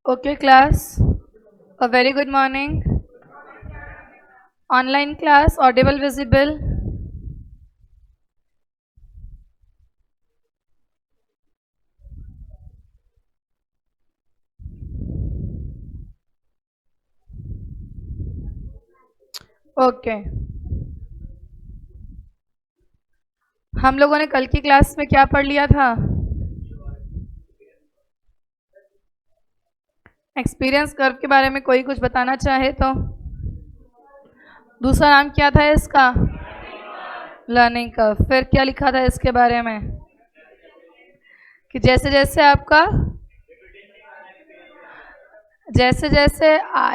Okay, class. A very good morning. Online class, audible, visible. Okay हम लोगों ने कल की क्लास में क्या पढ़ लिया था? एक्सपीरियंस कर्व के बारे में कोई कुछ बताना चाहे तो? दूसरा नाम क्या था इसका? Learning curve. फिर क्या लिखा था इसके बारे में? कि जैसे जैसे आपका जैसे जैसे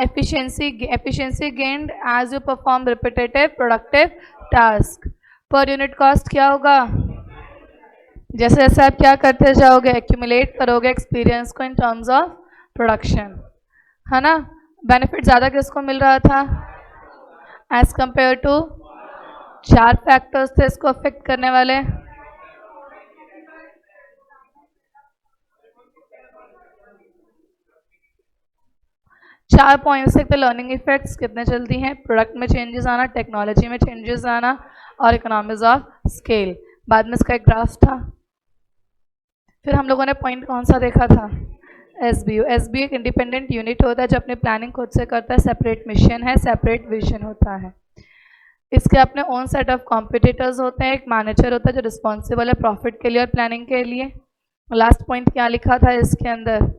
efficiency gained as you perform repetitive productive task, पर यूनिट कॉस्ट क्या होगा? जैसे जैसे आप क्या करते जाओगे, एक्यूमुलेट करोगे एक्सपीरियंस को इन टर्म्स ऑफ प्रोडक्शन, है ना? बेनिफिट ज़्यादा किसको मिल रहा था एज कंपेयर टू? 4 फैक्टर्स थे इसको अफेक्ट करने वाले। चार पॉइंट्स एक तो लर्निंग इफेक्ट्स कितने जल्दी हैं, प्रोडक्ट में चेंजेस आना, टेक्नोलॉजी में चेंजेस आना और इकोनॉमीज ऑफ स्केल। बाद में इसका एक ग्राफ था। फिर हम लोगों ने पॉइंट कौन सा देखा था? एसबीयू। एसबीयू एक इंडिपेंडेंट यूनिट होता है जो अपनी प्लानिंग खुद से करता है, सेपरेट मिशन है, सेपरेट विजन होता है। इसके अपने ओन सेट ऑफ कॉम्पिटिटर्स होते हैं, एक मैनेजर होता है जो रिस्पॉन्सिबल है प्रॉफिट के लिए और प्लानिंग के लिए। लास्ट पॉइंट क्या लिखा था इसके अंदर?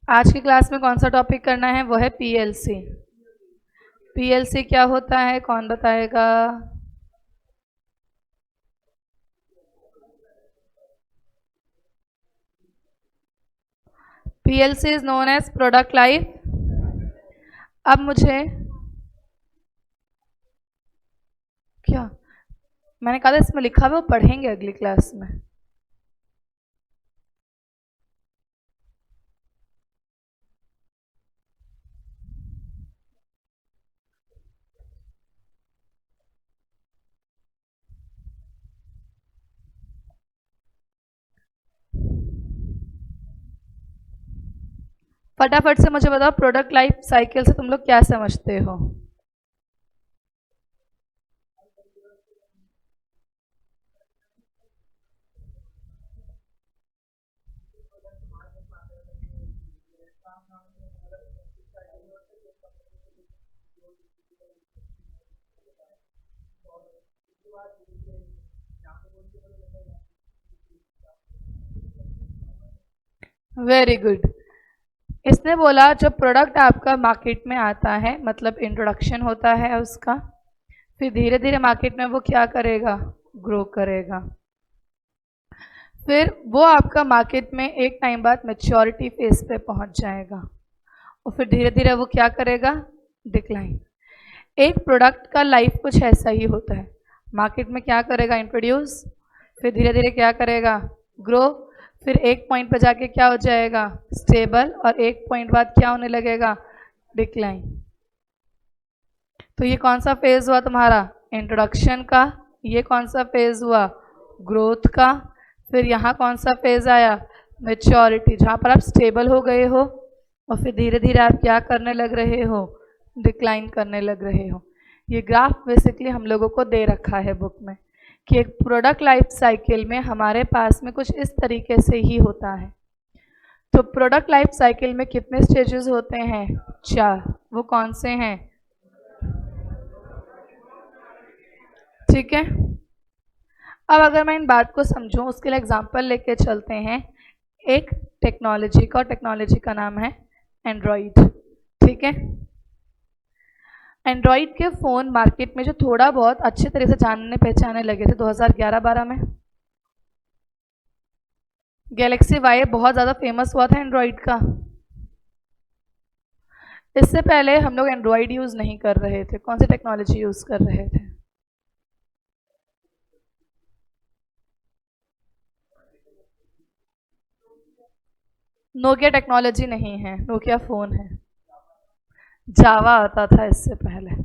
आज की क्लास में कौन सा टॉपिक करना है? वो है पीएलसी। पीएलसी क्या होता है, कौन बताएगा? PLC is known as product life. अब मुझे क्या मैंने कहा था इसमें लिखा हुआ, वो पढ़ेंगे अगली क्लास में। फटाफट से मुझे बताओ, प्रोडक्ट लाइफ साइकिल से तुम लोग क्या समझते हो? Very good. इसने बोला जब प्रोडक्ट आपका मार्केट में आता है, मतलब इंट्रोडक्शन होता है उसका, फिर धीरे धीरे मार्केट में वो क्या करेगा? ग्रो करेगा। फिर वो आपका मार्केट में एक टाइम बाद मैच्योरिटी फेज पे पहुंच जाएगा और फिर धीरे धीरे वो क्या करेगा? डिक्लाइन। एक प्रोडक्ट का लाइफ कुछ ऐसा ही होता है, मार्केट में क्या करेगा? इंट्रोड्यूस, फिर धीरे धीरे क्या करेगा? ग्रो, फिर एक पॉइंट पर जाके क्या हो जाएगा? स्टेबल, और एक पॉइंट बाद क्या होने लगेगा? डिक्लाइन। तो ये कौन सा फेज हुआ तुम्हारा? इंट्रोडक्शन का। ये कौन सा फेज हुआ? ग्रोथ का। फिर यहाँ कौन सा फेज आया? मैच्योरिटी, जहाँ पर आप स्टेबल हो गए हो और फिर धीरे धीरे आप क्या करने लग रहे हो? डिक्लाइन करने लग रहे हो। ये ग्राफ बेसिकली हम लोगों को दे रखा है बुक में कि एक प्रोडक्ट लाइफ साइकिल में हमारे पास में कुछ इस तरीके से ही होता है। तो प्रोडक्ट लाइफ साइकिल में कितने स्टेजेस होते हैं? 4। वो कौन से हैं? ठीक है। अब अगर मैं इन बात को समझूं, उसके लिए एग्जांपल लेके चलते हैं एक टेक्नोलॉजी का, और टेक्नोलॉजी का नाम है एंड्रॉइड। ठीक है। एंड्रॉइड के फ़ोन मार्केट में जो थोड़ा बहुत अच्छे तरह से जानने पहचाने लगे थे 2011-12 में। गैलेक्सी वाई बहुत ज़्यादा फेमस हुआ था एंड्रॉइड का। इससे पहले हम लोग एंड्रॉइड यूज़ नहीं कर रहे थे, कौन सी टेक्नोलॉजी यूज़ कर रहे थे? नोकिया टेक्नोलॉजी नहीं है, नोकिया फ़ोन है। जावा आता था इससे पहले।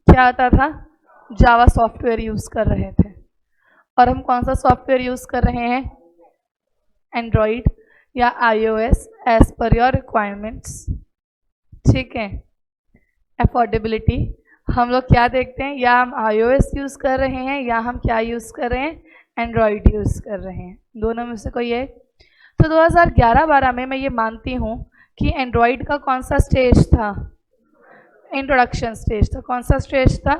क्या आता था? जावा सॉफ्टवेयर यूज़ कर रहे थे। और हम कौन सा सॉफ्टवेयर यूज़ कर रहे हैं, एंड्रॉइड या iOS as per your requirements. ठीक है, अफोर्डेबिलिटी हम लोग क्या देखते हैं, या हम iOS यूज़ कर रहे हैं या हम क्या यूज़ कर रहे हैं, एंड्रॉइड यूज़ कर रहे हैं, दोनों में से कोई एक। तो 2011-12 में मैं ये मानती हूँ कि एंड्रॉइड का कौन सा स्टेज था, इंट्रोडक्शन स्टेज था। कौन सा स्टेज था?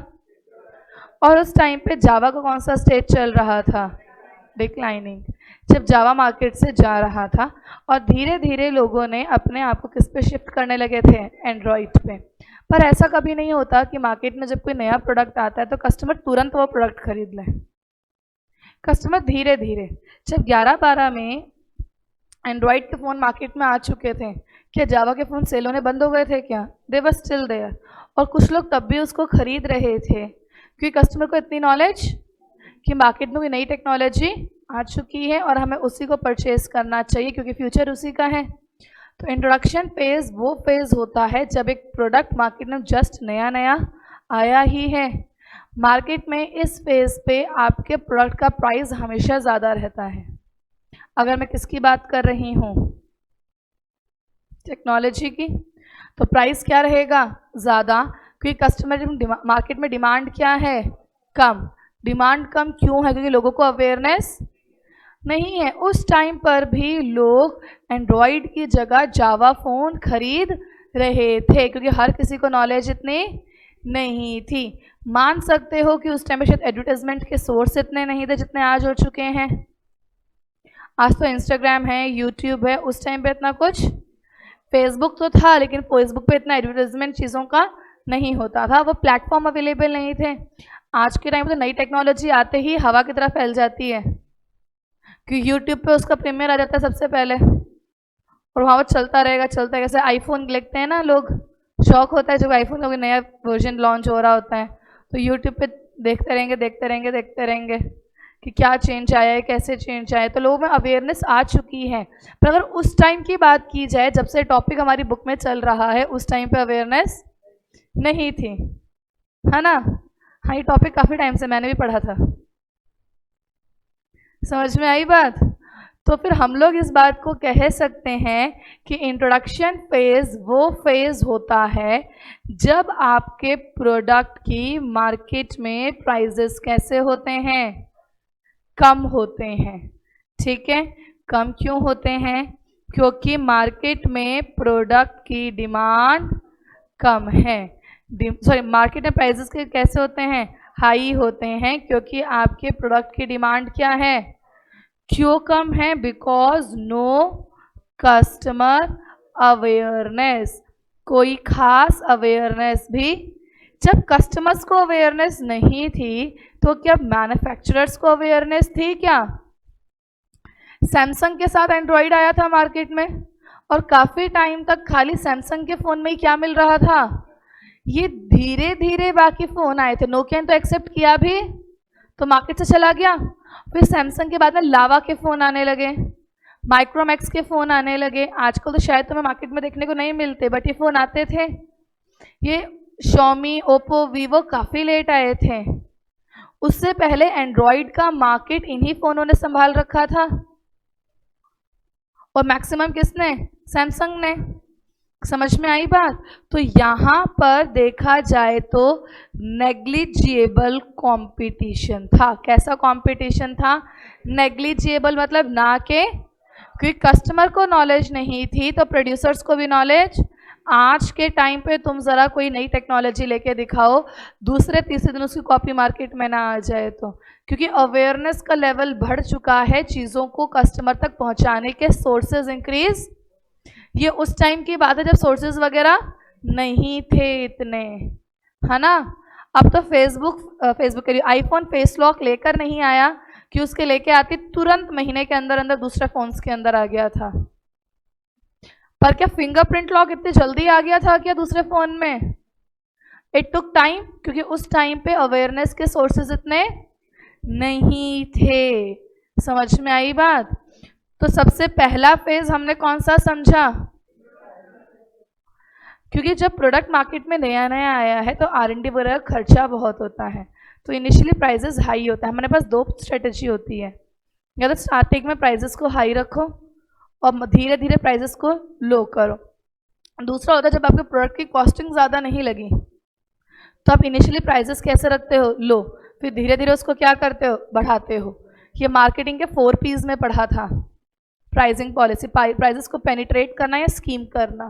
और उस टाइम पे जावा का कौन सा स्टेज चल रहा था, डिक्लाइनिंग। जब जावा मार्केट से जा रहा था और धीरे धीरे लोगों ने अपने आप को किस पे शिफ्ट करने लगे थे, एंड्रॉइड पे। पर ऐसा कभी नहीं होता कि मार्केट में जब कोई नया प्रोडक्ट आता है तो कस्टमर तुरंत वो प्रोडक्ट खरीद ले। कस्टमर धीरे धीरे, जब 11-12 में एंड्रॉइड के फ़ोन मार्केट में आ चुके थे, क्या जावा के फ़ोन सेल होने बंद हो गए थे क्या? दे वर स्टिल देयर। और कुछ लोग तब भी उसको खरीद रहे थे क्योंकि कस्टमर को इतनी नॉलेज कि मार्केट में कोई नई टेक्नोलॉजी आ चुकी है और हमें उसी को परचेज करना चाहिए क्योंकि फ्यूचर उसी का है। तो इंट्रोडक्शन फेज़ वो फेज़ होता है जब एक प्रोडक्ट मार्केट में जस्ट नया नया आया ही है। मार्केट में इस फेज़ पे आपके प्रोडक्ट का प्राइस हमेशा ज़्यादा रहता है। अगर मैं किसकी बात कर रही हूँ, टेक्नोलॉजी की, तो प्राइस क्या रहेगा, ज़्यादा, क्योंकि कस्टमर मार्केट में डिमांड क्या है, कम। डिमांड कम क्यों है? क्योंकि लोगों को अवेयरनेस नहीं है। उस टाइम पर भी लोग एंड्रॉयड की जगह जावा फ़ोन खरीद रहे थे क्योंकि हर किसी को नॉलेज इतनी नहीं थी। मान सकते हो कि उस टाइम पे शायद एडवर्टाइजमेंट के सोर्स इतने नहीं थे जितने आज हो चुके हैं। आज तो इंस्टाग्राम है, यूट्यूब है, उस टाइम पे इतना कुछ, फेसबुक तो था लेकिन फेसबुक पे इतना एडवर्टाइजमेंट चीज़ों का नहीं होता था, वो प्लेटफॉर्म अवेलेबल नहीं थे। आज के टाइम पे तो नई टेक्नोलॉजी आते ही हवा की तरह फैल जाती है कि यूट्यूब पे उसका प्रीमियर आ जाता है सबसे पहले और वहाँ वो चलता रहेगा। जैसे आईफोन देखते हैं ना लोग, शौक होता है जब आईफोन का कोई नया वर्जन लॉन्च हो रहा होता है तो यूट्यूब पे देखते रहेंगे कि क्या चेंज आया है, कैसे चेंज आया है। तो लोगों में अवेयरनेस आ चुकी है। पर अगर उस टाइम की बात की जाए, जब से टॉपिक हमारी बुक में चल रहा है, उस टाइम पे अवेयरनेस नहीं थी, है ना। हाँ, ये टॉपिक काफ़ी टाइम से मैंने भी पढ़ा था। समझ में आई बात? तो फिर हम लोग इस बात को कह सकते हैं कि इंट्रोडक्शन फेज़ वो फेज़ होता है जब आपके प्रोडक्ट की मार्केट में प्राइजेस कैसे होते हैं, कम होते हैं। ठीक है, कम क्यों होते हैं? क्योंकि मार्केट में प्रोडक्ट की डिमांड कम है। मार्केट में प्राइसेस के कैसे होते हैं, हाई होते हैं, क्योंकि आपके प्रोडक्ट की डिमांड क्या है, क्यों कम है? बिकॉज नो कस्टमर अवेयरनेस, कोई खास अवेयरनेस भी। जब कस्टमर्स को अवेयरनेस नहीं थी तो क्या मैन्युफैक्चरर्स को अवेयरनेस थी क्या? सैमसंग के साथ एंड्रॉइड आया था मार्केट में और काफ़ी टाइम तक खाली सैमसंग के फ़ोन में ही क्या मिल रहा था, ये धीरे धीरे बाकी फ़ोन आए थे। नोकिया ने तो एक्सेप्ट किया भी तो मार्केट से चला गया। फिर सैमसंग के बाद में लावा के फ़ोन आने लगे, माइक्रोमैक्स के फ़ोन आने लगे। आजकल तो शायद तुम्हें मार्केट में देखने को नहीं मिलते, बट ये फ़ोन आते थे। ये शॉमी, ओप्पो, वीवो काफ़ी लेट आए थे। उससे पहले एंड्रॉइड का मार्केट इन्हीं फ़ोनों ने संभाल रखा था और मैक्सिमम किसने, सैमसंग ने। समझ में आई बात? तो यहाँ पर देखा जाए तो नेग्लिजिएबल कंपटीशन था। कैसा कंपटीशन था? नेग्लिजिएबल मतलब ना के, क्योंकि कस्टमर को नॉलेज नहीं थी तो प्रोड्यूसर्स को भी नॉलेज। आज के टाइम पे तुम ज़रा कोई नई टेक्नोलॉजी लेके दिखाओ, दूसरे तीसरे दिन उसकी कॉपी मार्केट में ना आ जाए तो, क्योंकि अवेयरनेस का लेवल बढ़ चुका है, चीज़ों को कस्टमर तक पहुंचाने के सोर्सेज इंक्रीज। ये उस टाइम की बात है जब सोर्सेज वगैरह नहीं थे इतने, है ना। अब तो फेसबुक के आईफोन फेस लॉक लेकर नहीं आया कि उसके लेके आती तुरंत महीने के अंदर अंदर दूसरे फोन्स के अंदर आ गया था। पर क्या फिंगरप्रिंट लॉक इतनी जल्दी आ गया था क्या दूसरे फ़ोन में? इट टुक टाइम, क्योंकि उस टाइम पे अवेयरनेस के सोर्सेज इतने नहीं थे। समझ में आई बात? तो सबसे पहला फेज हमने कौन सा समझा? क्योंकि जब प्रोडक्ट मार्केट में नया नया आया है तो R&D वगैरह खर्चा बहुत होता है, तो इनिशियली प्राइजेस हाई होता है। हमारे पास दो स्ट्रेटजी होती है, या तो स्टार्टिंग में प्राइजेस को हाई रखो और धीरे धीरे प्राइजेस को लो करो। दूसरा होता है जब आपके प्रोडक्ट की कॉस्टिंग ज़्यादा नहीं लगी तो आप इनिशियली प्राइजेस कैसे रखते हो, लो, फिर धीरे धीरे उसको क्या करते हो, बढ़ाते हो। ये मार्केटिंग के 4 P's में पढ़ा था, प्राइसिंग पॉलिसी, प्राइजेस को पेनिट्रेट करना या स्कीम करना,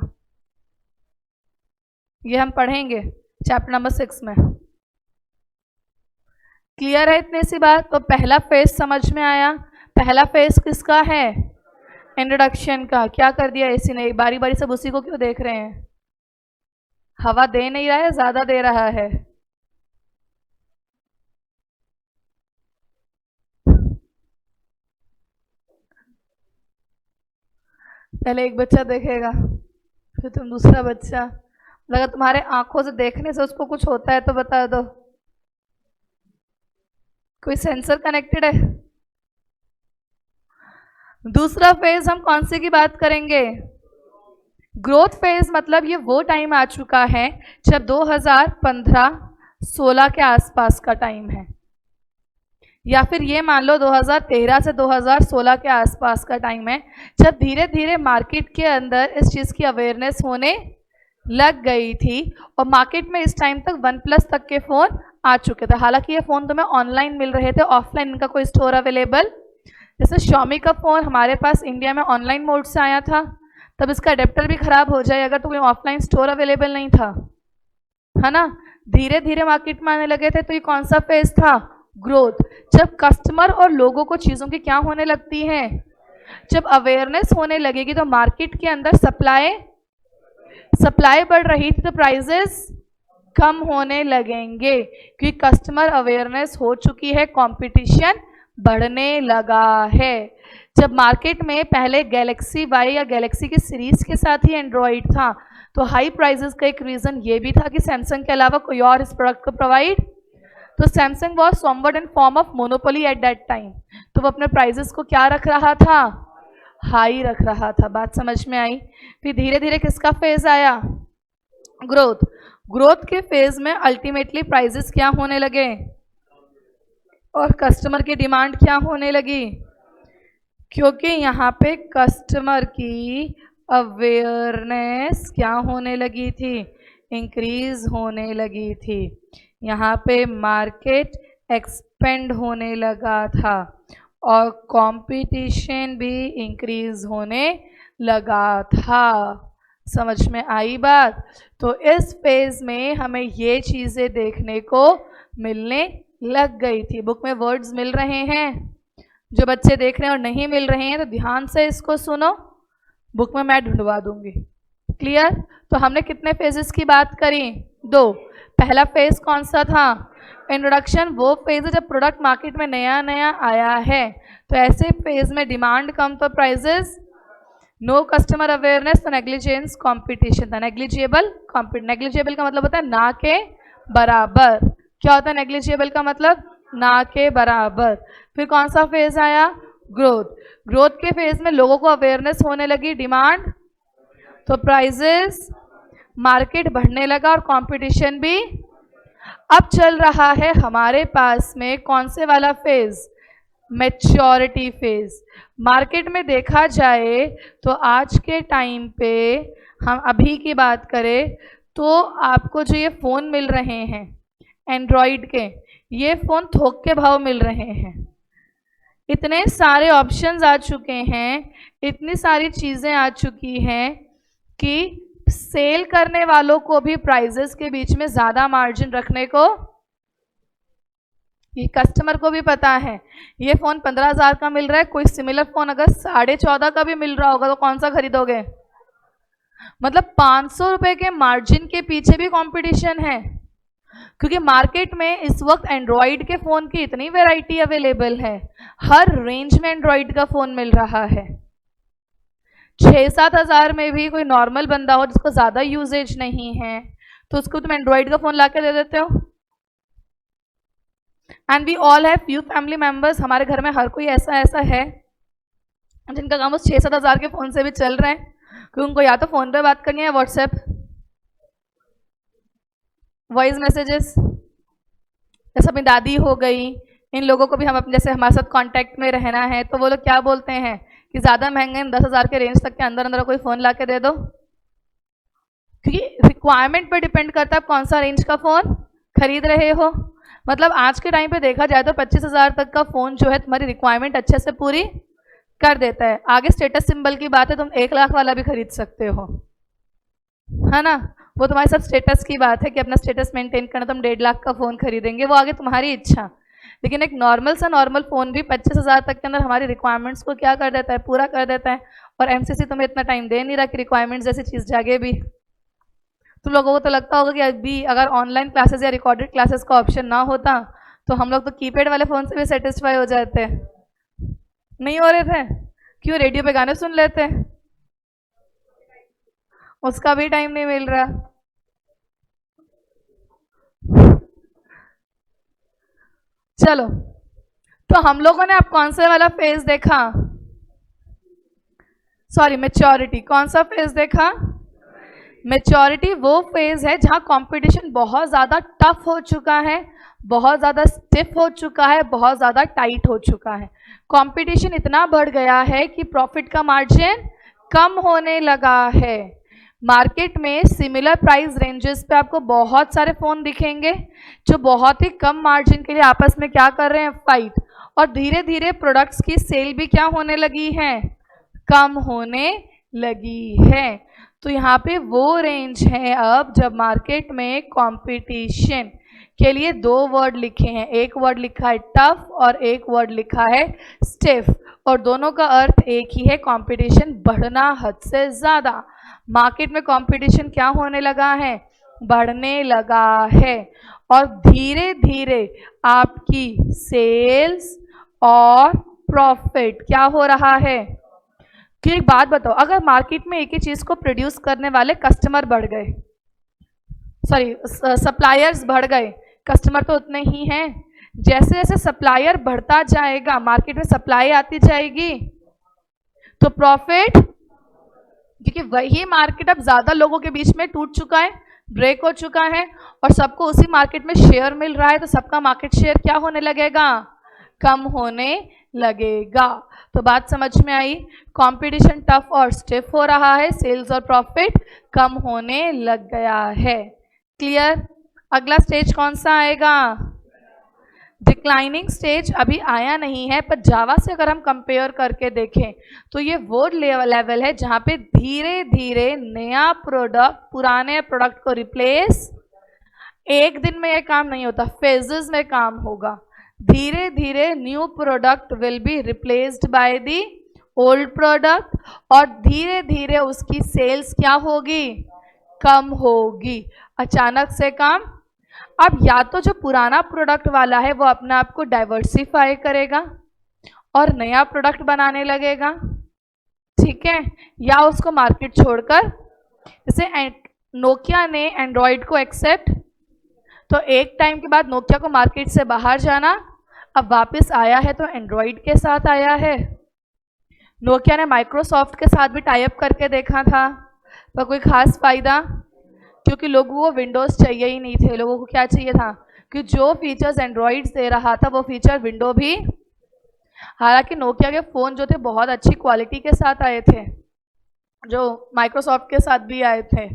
ये हम पढ़ेंगे चैप्टर नंबर 6 में। क्लियर है इतनी सी बात? तो पहला फेज समझ में आया। पहला फेज किसका है? इंट्रोडक्शन का। क्या कर दिया इसी ने, बारी बारी सब उसी को क्यों देख रहे हैं? हवा दे नहीं रहा है, ज्यादा दे रहा है? पहले एक बच्चा देखेगा, फिर तुम दूसरा बच्चा। अगर तुम्हारे आंखों से देखने से उसको कुछ होता है तो बता दो, कोई सेंसर कनेक्टेड है? दूसरा फेज हम कौन से की बात करेंगे? Growth phase. मतलब ये वो टाइम आ चुका है जब 2015-16 के आसपास का टाइम है, या फिर ये मान लो 2013 से 2016 के आसपास का टाइम है, जब धीरे धीरे मार्केट के अंदर इस चीज़ की अवेयरनेस होने लग गई थी और मार्केट में इस टाइम तक OnePlus तक के फ़ोन आ चुके थे। हालांकि ये फ़ोन तुम्हें ऑनलाइन मिल रहे थे, ऑफलाइन इनका कोई स्टोर अवेलेबल। जैसे Xiaomi का फ़ोन हमारे पास इंडिया में ऑनलाइन मोड से आया था, तब इसका अडेप्टर भी खराब हो जाए अगर तो कोई ऑफलाइन स्टोर अवेलेबल नहीं था, है ना। धीरे धीरे मार्केट में आने लगे थे। तो ये कौन सा फेज था? ग्रोथ। जब कस्टमर और लोगों को चीज़ों की क्या होने लगती है, जब अवेयरनेस होने लगेगी तो मार्केट के अंदर सप्लाई बढ़ रही थी तो प्राइजेस कम होने लगेंगे, क्योंकि कस्टमर अवेयरनेस हो चुकी है, कंपटीशन बढ़ने लगा है। जब मार्केट में पहले गैलेक्सी वाई या गैलेक्सी की सीरीज के साथ ही एंड्रॉइड था तो हाई प्राइजेस का एक रीज़न ये भी था कि सैमसंग के अलावा कोई और इस प्रोडक्ट को प्रोवाइड, तो Samsung was somewhat in form of monopoly at that time. तो वो अपने प्राइजेस को क्या रख रहा था? हाई रख रहा था। बात समझ में आई? फिर धीरे धीरे किसका फेज आया? ग्रोथ। ग्रोथ के फेज में अल्टीमेटली प्राइजेस क्या होने लगे और कस्टमर की डिमांड क्या होने लगी, क्योंकि यहाँ पे कस्टमर की अवेयरनेस क्या होने लगी थी? इंक्रीज होने लगी थी। यहाँ पे मार्केट एक्सपेंड होने लगा था और कंपटीशन भी इंक्रीज होने लगा था। समझ में आई बात? तो इस फेज में हमें ये चीज़ें देखने को मिलने लग गई थी। बुक में वर्ड्स मिल रहे हैं? जो बच्चे देख रहे हैं और नहीं मिल रहे हैं तो ध्यान से इसको सुनो, बुक में मैं ढूंढवा दूंगी। क्लियर? तो हमने कितने फेजेस की बात करी? 2। पहला फेज कौन सा था? इंट्रोडक्शन। वो फेज है जब प्रोडक्ट मार्केट में नया नया आया है, तो ऐसे फेज में डिमांड कम तो प्राइजेस, नो कस्टमर अवेयरनेस तो नेग्लिजेंस कॉम्पिटिशन था। नेग्लिजिबल का मतलब होता है ना के बराबर। क्या होता है नेग्लिजिबल का मतलब? ना के बराबर। फिर कौन सा फेज आया? ग्रोथ। ग्रोथ के फेज में लोगों को अवेयरनेस होने लगी, डिमांड, तो प्राइजेस, मार्केट बढ़ने लगा और कंपटीशन भी। अब चल रहा है हमारे पास में कौन से वाला फेज? Maturity phase. मार्केट में देखा जाए तो आज के टाइम पे हम अभी की बात करें तो आपको जो ये फ़ोन मिल रहे हैं एंड्रॉयड के, ये फ़ोन थोक के भाव मिल रहे हैं। इतने सारे ऑप्शंस आ चुके हैं, इतनी सारी चीज़ें आ चुकी हैं कि सेल करने वालों को भी प्राइजेस के बीच में ज़्यादा मार्जिन रखने को, ये कस्टमर को भी पता है। ये फ़ोन 15,000 का मिल रहा है, कोई सिमिलर फ़ोन अगर 14.5 का भी मिल रहा होगा तो कौन सा खरीदोगे? मतलब 500 रुपये के मार्जिन के पीछे भी कंपटीशन है, क्योंकि मार्केट में इस वक्त एंड्रॉयड के फ़ोन की इतनी वैरायटी अवेलेबल है, हर रेंज में एंड्रॉयड का फ़ोन मिल रहा है। 6-7 हज़ार में भी कोई नॉर्मल बंदा हो जिसको ज़्यादा यूजेज नहीं है तो उसको तुम एंड्रॉयड का फ़ोन ला के दे देते हो। And we all have few family members, हमारे घर में हर कोई ऐसा है जिनका काम उस 6-7 हज़ार के फ़ोन से भी चल रहे हैं, क्योंकि उनको या तो फ़ोन पे बात करनी है, व्हाट्सएप, वॉइस मैसेजेस, जैसे अपनी दादी हो गई, इन लोगों को भी हम अपने जैसे हमारे साथ कांटेक्ट में रहना है तो वो लोग क्या बोलते हैं कि ज़्यादा महंगे 10,000 के रेंज तक के अंदर अंदर कोई फ़ोन ला के दे दो, क्योंकि रिक्वायरमेंट पे डिपेंड करता है आप कौन सा रेंज का फ़ोन खरीद रहे हो। मतलब आज के टाइम पे देखा जाए तो 25,000 तक का फ़ोन जो है तुम्हारी रिक्वायरमेंट अच्छे से पूरी कर देता है। आगे स्टेटस सिंबल की बात है, तुम 1 लाख वाला भी खरीद सकते हो, है ना। वो तुम्हारे सब स्टेटस की बात है कि अपना स्टेटस मेंटेन करना, तुम 1.5 लाख का फ़ोन खरीदेंगे, वो आगे तुम्हारी इच्छा। लेकिन एक नॉर्मल सा नॉर्मल फ़ोन भी 25,000 तक के अंदर हमारी रिक्वायरमेंट्स को क्या कर देता है, पूरा कर देता है। और एमसीसी तुम्हें इतना टाइम दे नहीं रहा कि रिक्वायरमेंट्स जैसी चीज़ जागे भी। तुम लोगों को तो लगता होगा कि अभी अगर ऑनलाइन क्लासेस या रिकॉर्डेड क्लासेस का ऑप्शन ना होता तो हम लोग तो कीपैड वाले फ़ोन से भी सेटिस्फाई हो जाते। नहीं हो रहे थे? क्यों? रेडियो पे गाने सुन लेते, उसका भी टाइम नहीं मिल रहा। चलो, तो हम लोगों ने अब कौन सा वाला फेज देखा? Sorry, maturity. कौन सा फेज देखा? मेच्योरिटी वो फेज है जहां कंपटीशन बहुत ज़्यादा टफ हो चुका है, बहुत ज़्यादा स्टिफ हो चुका है, बहुत ज़्यादा टाइट हो चुका है। कंपटीशन इतना बढ़ गया है कि प्रॉफिट का मार्जिन कम होने लगा है। मार्केट में सिमिलर प्राइस रेंजेस पे आपको बहुत सारे फ़ोन दिखेंगे जो बहुत ही कम मार्जिन के लिए आपस में क्या कर रहे हैं, फाइट। और धीरे धीरे प्रोडक्ट्स की सेल भी क्या होने लगी है, कम होने लगी है। तो यहाँ पे वो रेंज है अब जब मार्केट में कंपटीशन के लिए 2 वर्ड लिखे हैं, एक वर्ड लिखा है टफ और एक वर्ड लिखा है स्टिफ, और दोनों का अर्थ एक ही है, कंपटीशन बढ़ना हद से ज़्यादा। मार्केट में कंपटीशन क्या होने लगा है, बढ़ने लगा है। और धीरे धीरे आपकी सेल्स और प्रॉफिट क्या हो रहा है। कि एक बात बताओ, अगर मार्केट में एक ही चीज को प्रोड्यूस करने वाले कस्टमर बढ़ गए, सॉरी सप्लायर्स बढ़ गए, कस्टमर तो उतने ही हैं। जैसे जैसे सप्लायर बढ़ता जाएगा, मार्केट में सप्लाई आती जाएगी, तो प्रॉफिट, क्योंकि वही मार्केट अब ज्यादा लोगों के बीच में टूट चुका है, ब्रेक हो चुका है, और सबको उसी मार्केट में शेयर मिल रहा है, तो सबका मार्केट शेयर क्या होने लगेगा, कम होने लगेगा। तो बात समझ में आई, कंपटीशन टफ और स्टिफ हो रहा है, सेल्स और प्रॉफिट कम होने लग गया है। क्लियर? अगला स्टेज कौन सा आएगा? डिक्लाइनिंग स्टेज अभी आया नहीं है, पर जावा से अगर हम कंपेयर करके देखें तो ये वो लेवल है जहां पे धीरे धीरे नया प्रोडक्ट पुराने प्रोडक्ट को रिप्लेस, एक दिन में ये काम नहीं होता, फेजेस में काम होगा। धीरे धीरे new product will be replaced by the old product, और धीरे धीरे उसकी सेल्स क्या होगी, कम होगी, अचानक से कम। अब या तो जो पुराना प्रोडक्ट वाला है वो अपने आप को डाइवर्सिफाई करेगा और नया प्रोडक्ट बनाने लगेगा, ठीक है, या उसको मार्केट छोड़कर, जैसे नोकिया ने एंड्रॉयड को एक्सेप्ट, तो एक टाइम के बाद नोकिया को मार्केट से बाहर जाना, अब वापस आया है तो एंड्रॉयड के साथ आया है। नोकिया ने माइक्रोसॉफ्ट के साथ भी टाई अप करके देखा था, पर कोई खास फायदा, क्योंकि लोगों को विंडोज़ चाहिए ही नहीं थे। लोगों को क्या चाहिए था कि जो फीचर्स एंड्रॉयड दे रहा था वो फीचर विंडो भी, हालांकि नोकिया के फ़ोन जो थे बहुत अच्छी क्वालिटी के साथ आए थे, जो माइक्रोसॉफ्ट के साथ भी आए थे,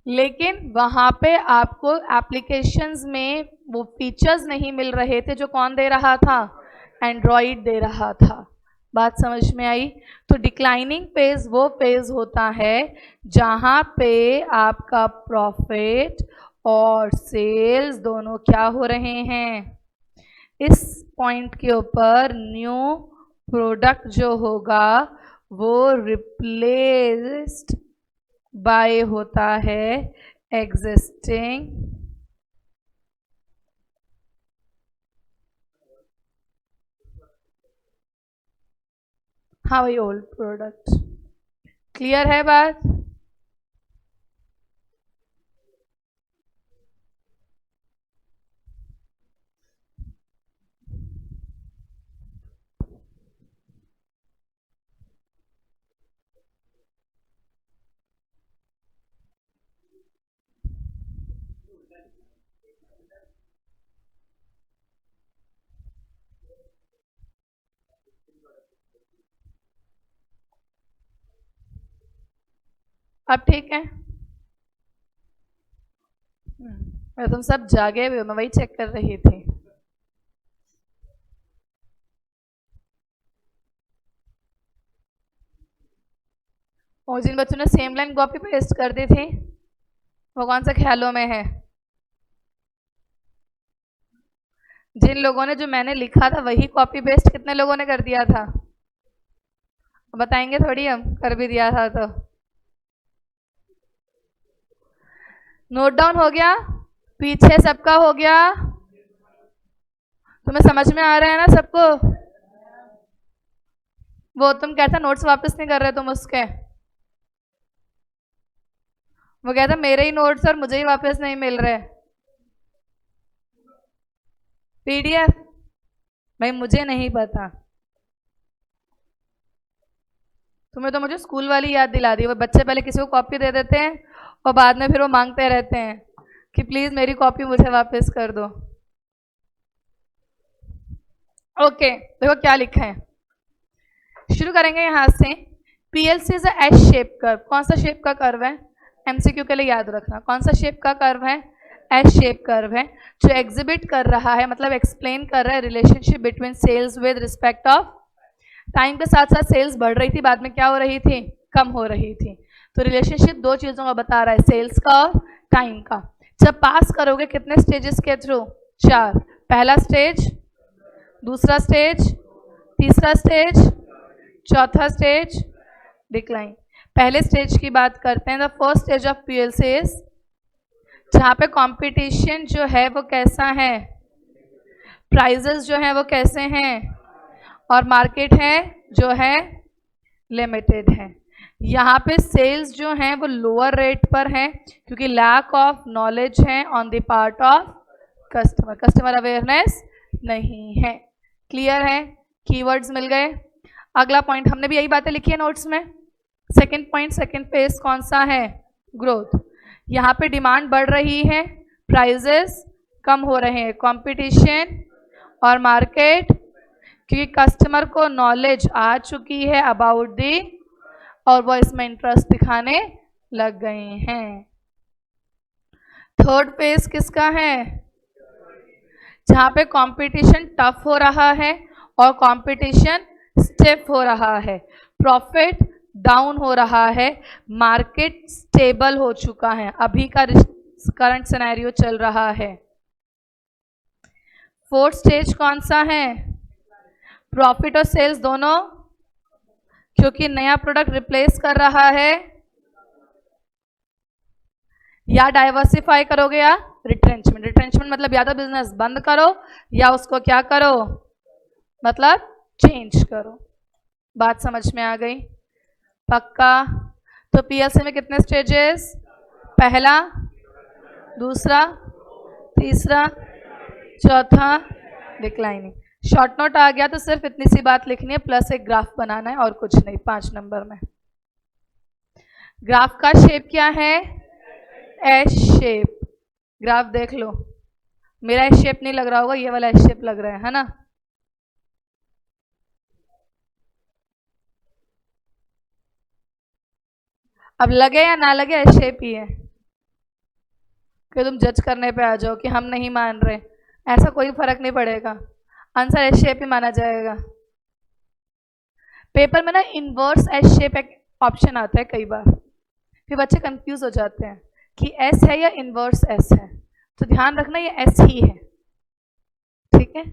लेकिन वहाँ पे आपको एप्लीकेशंस में वो फीचर्स नहीं मिल रहे थे जो कौन दे रहा था, एंड्रॉयड दे रहा था। बात समझ में आई? तो डिक्लाइनिंग फेज वो फेज होता है जहाँ पे आपका प्रॉफिट और सेल्स दोनों क्या हो रहे हैं, इस पॉइंट के ऊपर न्यू प्रोडक्ट जो होगा वो रिप्लेस्ड बाय होता है एग्जिस्टिंग हाँ भाई ओल्ड प्रोडक्ट। क्लियर है बात? अब ठीक है? तुम सब जागे हुए हो, मैं वही चेक कर रही थी। और जिन बच्चों ने सेम लाइन कॉपी पेस्ट कर दी थी वो कौन सा ख्यालों में है? जिन लोगों ने जो मैंने लिखा था वही कॉपी पेस्ट कितने लोगों ने कर दिया था? बताएंगे थोड़ी, हम कर भी दिया था तो। नोट डाउन हो गया? पीछे सबका हो गया? तुम्हें समझ में आ रहा है ना सबको? वो तुम कहता नोट्स वापस नहीं कर रहे तुम उसके, वो कहता मेरे ही नोट्स और मुझे ही वापस नहीं मिल रहे। पीडीएफ भाई मुझे नहीं पता, तुम्हें तो मुझे स्कूल वाली याद दिला दी। वो बच्चे पहले किसी को कॉपी दे देते हैं और बाद में फिर वो मांगते रहते हैं कि प्लीज मेरी कॉपी मुझे वापस कर दो। ओके देखो क्या लिखा है, शुरू करेंगे यहां से। PLC is S shape curve. कौन सा शेप का कर्व है? एमसीक्यू के लिए याद रखना, कौन सा शेप का कर्व है? एस शेप कर्व है, जो एग्जिबिट कर रहा है, मतलब एक्सप्लेन कर रहा है relationship between sales with respect of time. के साथ साथ सेल्स बढ़ रही थी, बाद में क्या हो रही थी? कम हो रही थी। तो रिलेशनशिप दो चीजों का बता रहा है, सेल्स का और टाइम का। जब पास करोगे कितने स्टेजेस के थ्रू? 4। पहला स्टेज, दूसरा स्टेज, तीसरा स्टेज, चौथा स्टेज डिक्लाइन। पहले स्टेज की बात करते हैं। The first stage of PLC is जहाँ पे कंपटीशन जो है वो कैसा है, प्राइजेस जो है वो कैसे हैं, और मार्केट है जो है लिमिटेड है। यहाँ पे सेल्स जो हैं वो लोअर रेट पर हैं क्योंकि लैक ऑफ नॉलेज है on the part of customer, customer awareness नहीं है। क्लियर है? कीवर्ड्स मिल गए। अगला पॉइंट, हमने भी यही बातें लिखी है नोट्स में। सेकंड पॉइंट, सेकंड फेज कौन सा है? ग्रोथ। यहाँ पे डिमांड बढ़ रही है, प्राइजेस कम हो रहे हैं, कंपटीशन और मार्केट, क्योंकि कस्टमर को नॉलेज आ चुकी है अबाउट दी और वो इसमें इंटरेस्ट दिखाने लग गए हैं। थर्ड फेज किसका है? जहाँ पे कंपटीशन टफ हो रहा है और कंपटीशन स्टिफ हो रहा है, प्रॉफिट डाउन हो रहा है, मार्केट स्टेबल हो चुका है, अभी का करंट सिनेरियो चल रहा है। फोर्थ स्टेज कौन सा है? प्रॉफिट और सेल्स दोनों, क्योंकि नया प्रोडक्ट रिप्लेस कर रहा है, या डाइवर्सिफाई करोगे या रिट्रेंचमेंट। रिट्रेंचमेंट मतलब या तो बिजनेस बंद करो या उसको क्या करो, मतलब चेंज करो। बात समझ में आ गई? पक्का? तो पीएलसी में कितने स्टेजेस? पहला, दूसरा, तीसरा, चौथा डिक्लाइनिंग। शॉर्ट नोट आ गया तो सिर्फ इतनी सी बात लिखनी है, प्लस एक ग्राफ बनाना है और कुछ नहीं। 5 नंबर में ग्राफ का शेप क्या है? S shape. ग्राफ देख लो, मेरा एस शेप नहीं लग रहा होगा, ये वाला एस शेप लग रहा है ना? अब लगे या ना लगे, एस शेप ही है। कि तुम जज करने पे आ जाओ कि हम नहीं मान रहे, ऐसा कोई फर्क नहीं पड़ेगा, आंसर एस शेप ही माना जाएगा। पेपर में ना इनवर्स एस शेप एक ऑप्शन आता है कई बार, फिर बच्चे कंफ्यूज हो जाते हैं कि एस है या इनवर्स एस है, तो ध्यान रखना ये एस ही है, ठीक है?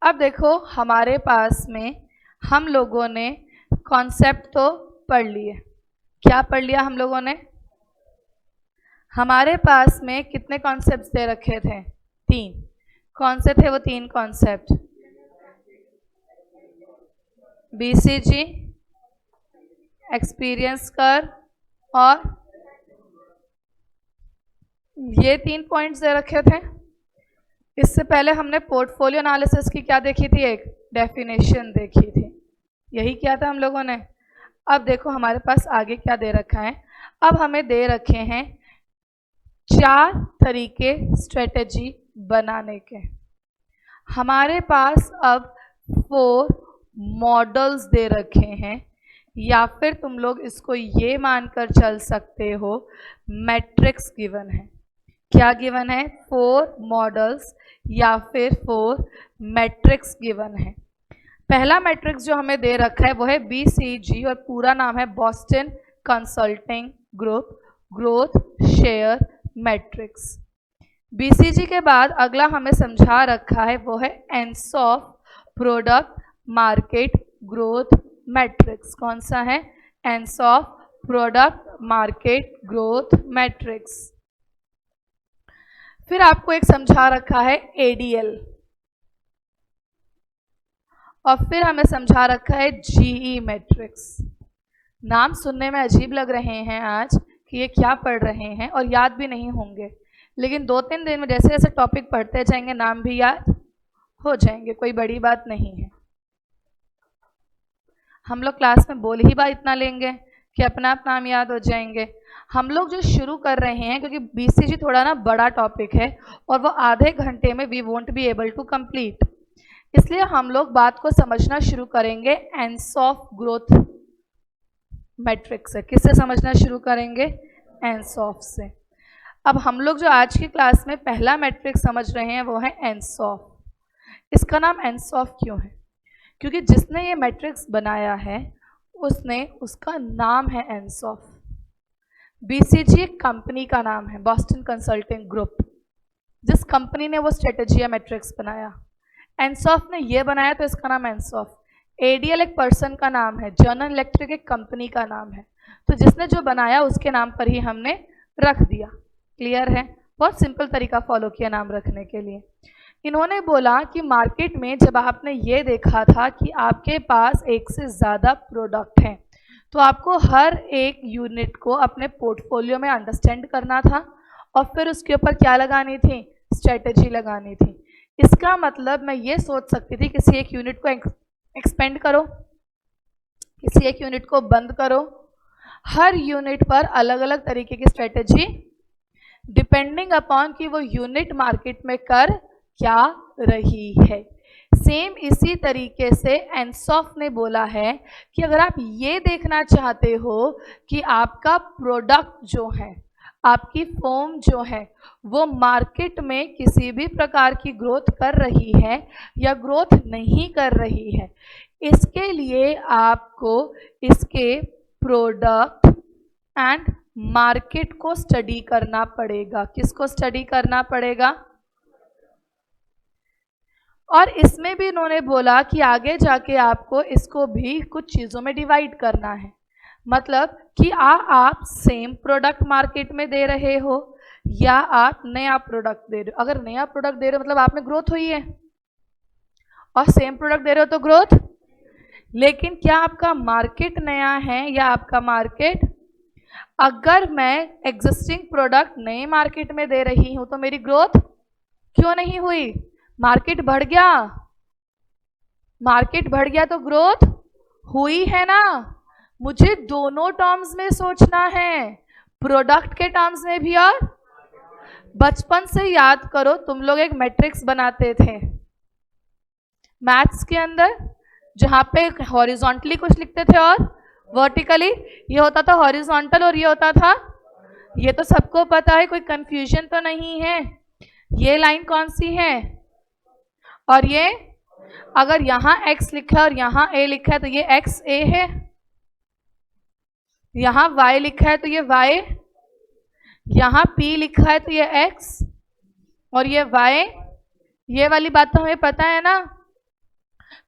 अब देखो हमारे पास में हम लोगों ने कॉन्सेप्ट तो पढ़ लिए। क्या पढ़ लिया हम लोगों ने? हमारे पास में कितने कॉन्सेप्ट्स दे रखे थे? 3। कौन से थे वो 3 कॉन्सेप्ट? बीसीजी, एक्सपीरियंस कर्व और ये 3 पॉइंट्स दे रखे थे। इससे पहले हमने पोर्टफोलियो एनालिसिस की क्या देखी थी? एक डेफिनेशन देखी थी। यही किया था हम लोगों ने। अब देखो हमारे पास आगे क्या दे रखा है। अब हमें दे रखे हैं 4 तरीके स्ट्रेटेजी बनाने के। हमारे पास अब 4 मॉडल्स दे रखे हैं, या फिर तुम लोग इसको ये मानकर चल सकते हो मैट्रिक्स गिवन है। क्या गिवन है? 4 मॉडल्स या फिर 4 मैट्रिक्स गिवन है। पहला मैट्रिक्स जो हमें दे रखा है वो है BCG और पूरा नाम है Boston consulting group growth share matrix. BCG के बाद अगला हमें समझा रखा है वो है Ansoff product market growth matrix. कौन सा है? Ansoff product market growth matrix. फिर आपको एक समझा रखा है ADL, और फिर हमें समझा रखा है GE मैट्रिक्स। नाम सुनने में अजीब लग रहे हैं आज कि ये क्या पढ़ रहे हैं, और याद भी नहीं होंगे, लेकिन 2-3 दिन में जैसे जैसे टॉपिक पढ़ते जाएंगे नाम भी याद हो जाएंगे, कोई बड़ी बात नहीं है। हम लोग क्लास में बोल ही बात इतना लेंगे कि अपना आप नाम याद हो जाएंगे। हम लोग जो शुरू कर रहे हैं, क्योंकि BCG थोड़ा ना बड़ा टॉपिक है और वो आधे घंटे में we won't be able to complete, इसलिए हम लोग बात को समझना शुरू करेंगे एनसॉफ ग्रोथ मैट्रिक्स से। किससे समझना शुरू करेंगे? एनसॉफ से। अब हम लोग जो आज की क्लास में पहला मैट्रिक्स समझ रहे हैं वो है एनसॉफ। इसका नाम एनसॉफ क्यों है? क्योंकि जिसने ये मैट्रिक्स बनाया है उसका नाम है एनसॉफ। BCG एक कंपनी का नाम है, बॉस्टन कंसल्टिंग ग्रुप, जिस कंपनी ने वो स्ट्रेटेजी या मैट्रिक्स बनाया। एनसॉफ ने ये बनाया तो इसका नाम एनसॉफ। ADL एक पर्सन का नाम है, जनरल इलेक्ट्रिक एक कंपनी का नाम है, तो जिसने जो बनाया उसके नाम पर ही हमने रख दिया। क्लियर है? बहुत सिंपल तरीका फॉलो किया नाम रखने के लिए। इन्होंने बोला कि मार्केट में जब आपने ये देखा था कि आपके पास एक से ज़्यादा प्रोडक्ट हैं, तो आपको हर एक यूनिट को अपने पोर्टफोलियो में अंडरस्टैंड करना था और फिर उसके ऊपर क्या लगानी थी? स्ट्रेटेजी लगानी थी। इसका मतलब मैं ये सोच सकती थी किसी एक यूनिट को एक्सपेंड करो, किसी एक यूनिट को बंद करो, हर यूनिट पर अलग अलग तरीके की स्ट्रेटेजी डिपेंडिंग अपॉन कि वो यूनिट मार्केट में कर क्या रही है। सेम इसी तरीके से एनसॉफ ने बोला है कि अगर आप ये देखना चाहते हो कि आपका प्रोडक्ट जो है, आपकी फर्म जो है, वो मार्केट में किसी भी प्रकार की ग्रोथ कर रही है या ग्रोथ नहीं कर रही है, इसके लिए आपको इसके प्रोडक्ट एंड मार्केट को स्टडी करना पड़ेगा। किसको स्टडी करना पड़ेगा? और इसमें भी इन्होंने बोला कि आगे जाके आपको इसको भी कुछ चीज़ों में डिवाइड करना है। मतलब कि आप सेम प्रोडक्ट मार्केट में दे रहे हो या आप नया प्रोडक्ट दे रहे हो। अगर नया प्रोडक्ट दे रहे हो मतलब आप में ग्रोथ हुई है, और सेम प्रोडक्ट दे रहे हो तो ग्रोथ। लेकिन क्या आपका मार्केट नया है या आपका मार्केट? अगर मैं एग्जिस्टिंग प्रोडक्ट नए मार्केट में दे रही हूं तो मेरी ग्रोथ क्यों नहीं हुई? मार्केट बढ़ गया, मार्केट बढ़ गया तो ग्रोथ हुई है ना। मुझे दोनों टर्म्स में सोचना है, प्रोडक्ट के टर्म्स में भी। और बचपन से याद करो, तुम लोग एक मैट्रिक्स बनाते थे मैथ्स के अंदर, जहां पे हॉरिजॉन्टली कुछ लिखते थे और वर्टिकली। ये होता था हॉरिजॉन्टल और ये होता था, ये तो सबको पता है, कोई कंफ्यूजन तो नहीं है। ये लाइन कौन सी है? और ये अगर यहाँ x लिखा है और यहाँ a लिखा है तो ये x a है, यहाँ y लिखा है तो ये y, यहाँ p लिखा है तो ये x और ये y। ये वाली बात तो हमें पता है ना।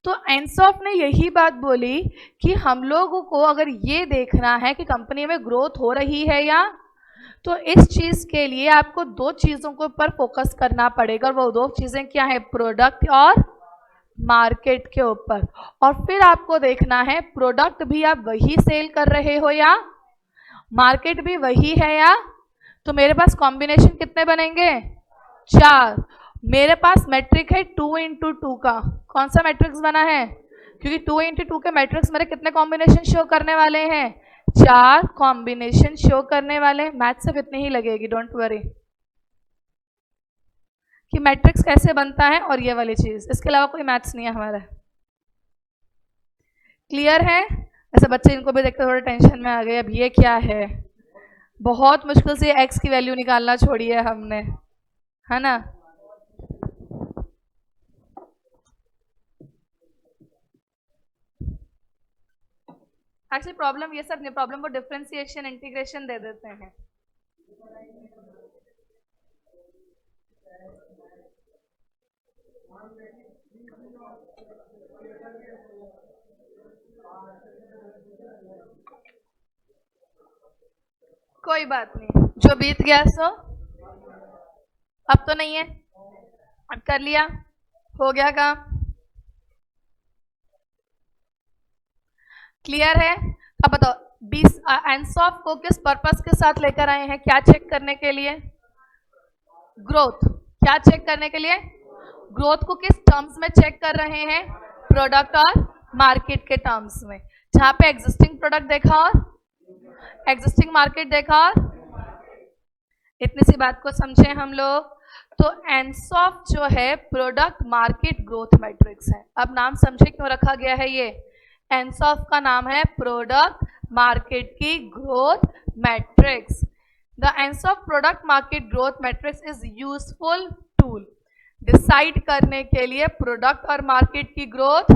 तो एनसॉफ ने यही बात बोली कि हम लोगों को अगर ये देखना है कि कंपनी में ग्रोथ हो रही है या, तो इस चीज़ के लिए आपको दो चीज़ों के ऊपर फोकस करना पड़ेगा। और वो दो चीज़ें क्या है? प्रोडक्ट और मार्केट के ऊपर। और फिर आपको देखना है प्रोडक्ट भी आप वही सेल कर रहे हो या मार्केट भी वही है या। तो मेरे पास कॉम्बिनेशन कितने बनेंगे? 4। मेरे पास मैट्रिक है 2 × 2 का। कौन सा मैट्रिक्स बना है? क्योंकि 2 × 2 के मैट्रिक्स मेरे कितने कॉम्बिनेशन शो करने वाले हैं? 4 कॉम्बिनेशन शो करने वाले। मैथ सिर्फ इतनी ही लगेगी, डोंट वरी। कि मैट्रिक्स कैसे बनता है और ये वाली चीज़, इसके अलावा कोई मैथ्स नहीं है हमारा। क्लियर है? ऐसे बच्चे इनको भी देखते थोड़े टेंशन में आ गए, अब ये क्या है। बहुत मुश्किल से एक्स की वैल्यू निकालना छोड़ी है हमने, है ना। एक्चुअली प्रॉब्लम ये सब नहीं, प्रॉब्लम को डिफरेंशिएशन इंटीग्रेशन दे देते हैं। कोई बात नहीं, जो बीत गया सो अब तो नहीं है, अब कर लिया, हो गया काम। क्लियर है? अब बताओ 20 एनसॉफ को किस पर्पस के साथ लेकर आए हैं, क्या चेक करने के लिए? ग्रोथ। क्या चेक करने के लिए? ग्रोथ को किस टर्म्स में चेक कर रहे हैं? प्रोडक्ट और मार्केट के टर्म्स में, जहां पे एग्जिस्टिंग प्रोडक्ट देखा और एग्जिस्टिंग मार्केट देखा और इतनी सी बात को समझे हम लोग। तो एनसॉफ जो है प्रोडक्ट मार्केट ग्रोथ मैट्रिक्स है। अब नाम समझे क्यों रखा गया है ये? एनसॉफ का नाम है प्रोडक्ट मार्केट की growth matrix. The Ansoff product market growth matrix is useful tool decide करने के लिए प्रोडक्ट और मार्केट की ग्रोथ।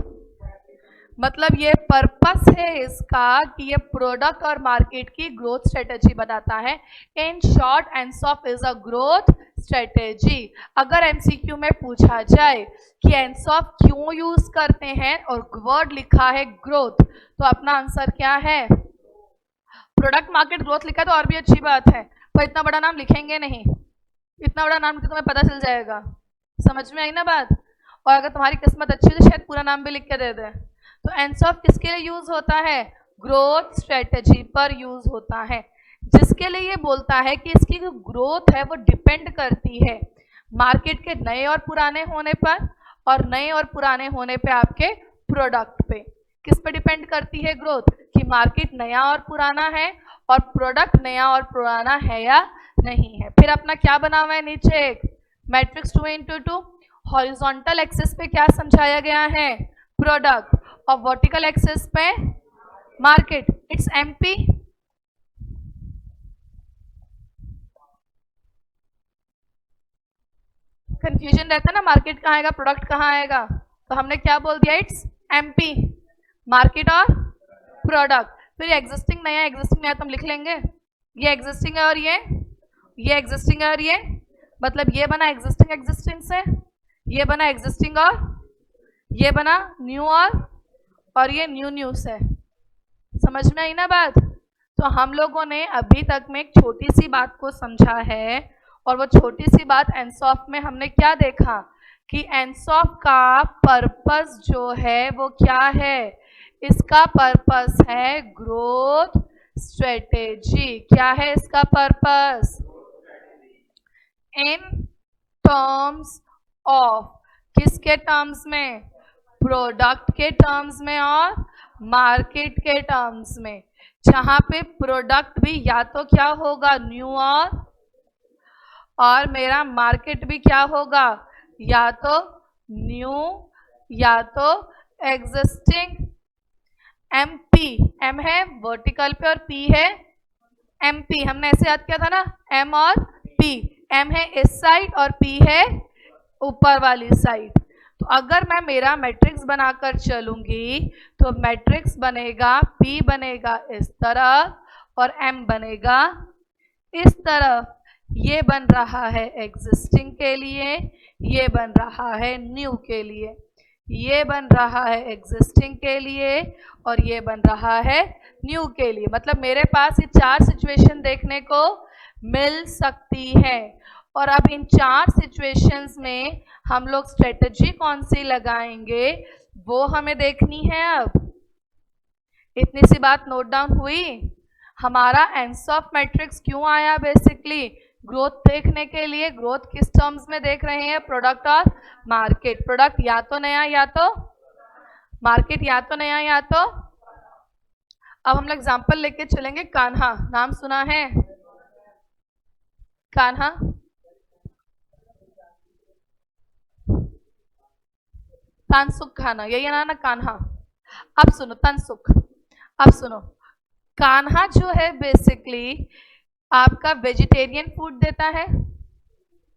मतलब ये पर्पस है इसका कि ये प्रोडक्ट और मार्केट की ग्रोथ स्ट्रेटेजी बताता है। In short Ansoff is a growth strategy. अगर एमसीक्यू में पूछा जाए कि एनसॉफ क्यों यूज करते हैं और वर्ड लिखा है ग्रोथ, तो अपना आंसर क्या है? प्रोडक्ट मार्केट ग्रोथ लिखा तो और भी अच्छी बात है, पर इतना बड़ा नाम लिखेंगे नहीं। इतना बड़ा नाम लिखे तुम्हें पता चल जाएगा। समझ में आई ना बात? और अगर तुम्हारी किस्मत अच्छी है तो शायद पूरा नाम भी लिख के दे दे। तो एनसॉफ किसके लिए यूज होता है? ग्रोथ स्ट्रेटेजी पर यूज होता है, जिसके लिए ये बोलता है कि इसकी जो ग्रोथ है वो डिपेंड करती है मार्केट के नए और पुराने होने पर, और नए और पुराने होने पे आपके प्रोडक्ट पे। किस पे डिपेंड करती है ग्रोथ? कि मार्केट नया और पुराना है और प्रोडक्ट नया और पुराना है या नहीं है। फिर अपना क्या बना हुआ है नीचे? एक मैट्रिक्स 2x2। हॉरिजॉन्टल एक्सिस पे क्या समझाया गया है? प्रोडक्ट, और वर्टिकल एक्सिस पे मार्केट। It's MP. कंफ्यूजन रहता है ना, मार्केट कहाँ आएगा प्रोडक्ट कहाँ आएगा, तो हमने क्या बोल दिया? इट्स एमपी, मार्केट और प्रोडक्ट। फिर एग्जिस्टिंग नया, एग्जिस्टिंग नया तो हम लिख लेंगे, ये एग्जिस्टिंग है और ये एग्जिस्टिंग है और ये, मतलब ये बना एग्जिस्टिंग एग्जिस्टिंग से, ये बना एग्जिस्टिंग और ये बना न्यू और ये न्यू न्यू से। समझ में आई ना बात? तो हम लोगों ने अभी तक में एक छोटी सी बात को समझा है, और वो छोटी सी बात एनसॉफ में हमने क्या देखा कि एनसॉफ का पर्पस जो है वो क्या है? इसका पर्पस है ग्रोथ स्ट्रेटेजी। क्या है इसका पर्पस? इन टर्म्स ऑफ, किसके टर्म्स में? प्रोडक्ट के टर्म्स में और मार्केट के टर्म्स में, जहां पे प्रोडक्ट भी या तो क्या होगा? न्यू और मेरा मार्केट भी क्या होगा? या तो न्यू या तो एग्जिस्टिंग। एम पी, एम है वर्टिकल पे और पी है एम पी। हमने ऐसे याद किया था ना, एम और पी। एम है इस साइड और पी है ऊपर वाली साइड। तो अगर मैं मेरा मैट्रिक्स बनाकर चलूंगी तो मैट्रिक्स बनेगा, पी बनेगा इस तरह और एम बनेगा इस तरह। ये बन रहा है एग्जिस्टिंग के लिए, ये बन रहा है न्यू के लिए, ये बन रहा है एग्जिस्टिंग के लिए और ये बन रहा है न्यू के लिए। मतलब मेरे पास ये चार सिचुएशन देखने को मिल सकती है, और अब इन चार सिचुएशंस में हम लोग स्ट्रेटजी कौन सी लगाएंगे वो हमें देखनी है। अब इतनी सी बात नोट डाउन हुई। हमारा एनसॉफ मैट्रिक्स क्यों आया? बेसिकली ग्रोथ देखने के लिए। ग्रोथ किस टर्म्स में देख रहे हैं? प्रोडक्ट और मार्केट। प्रोडक्ट या तो नया या तो मार्केट, या तो नया या तो। अब हम लोग एग्जाम्पल लेके चलेंगे। कान्हा, नाम सुना है? कान्हा तानसुक खाना, यही है ना कान्हा। अब सुनो तनसुख, अब सुनो, कान्हा जो है बेसिकली आपका वेजिटेरियन फूड देता है,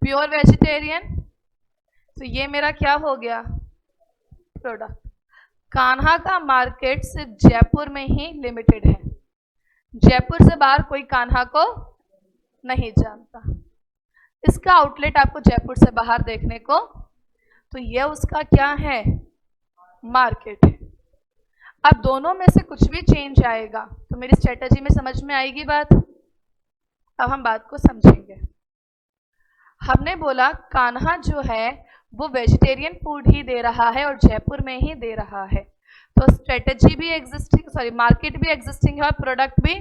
प्योर वेजिटेरियन। तो ये मेरा क्या हो गया प्रोडक्ट। कान्हा का मार्केट सिर्फ जयपुर में ही लिमिटेड है, जयपुर से बाहर कोई कान्हा को नहीं जानता। इसका आउटलेट आपको जयपुर से बाहर देखने को, तो ये उसका क्या है मार्केट है। अब दोनों में से कुछ भी चेंज आएगा तो मेरी स्ट्रेटजी में समझ में आएगी बात। अब हम बात को समझेंगे। हमने बोला कान्हा जो है वो वेजिटेरियन फूड ही दे रहा है और जयपुर में ही दे रहा है, तो स्ट्रेटजी भी एग्जिस्टिंग, सॉरी मार्केट भी एग्जिस्टिंग है और प्रोडक्ट भी।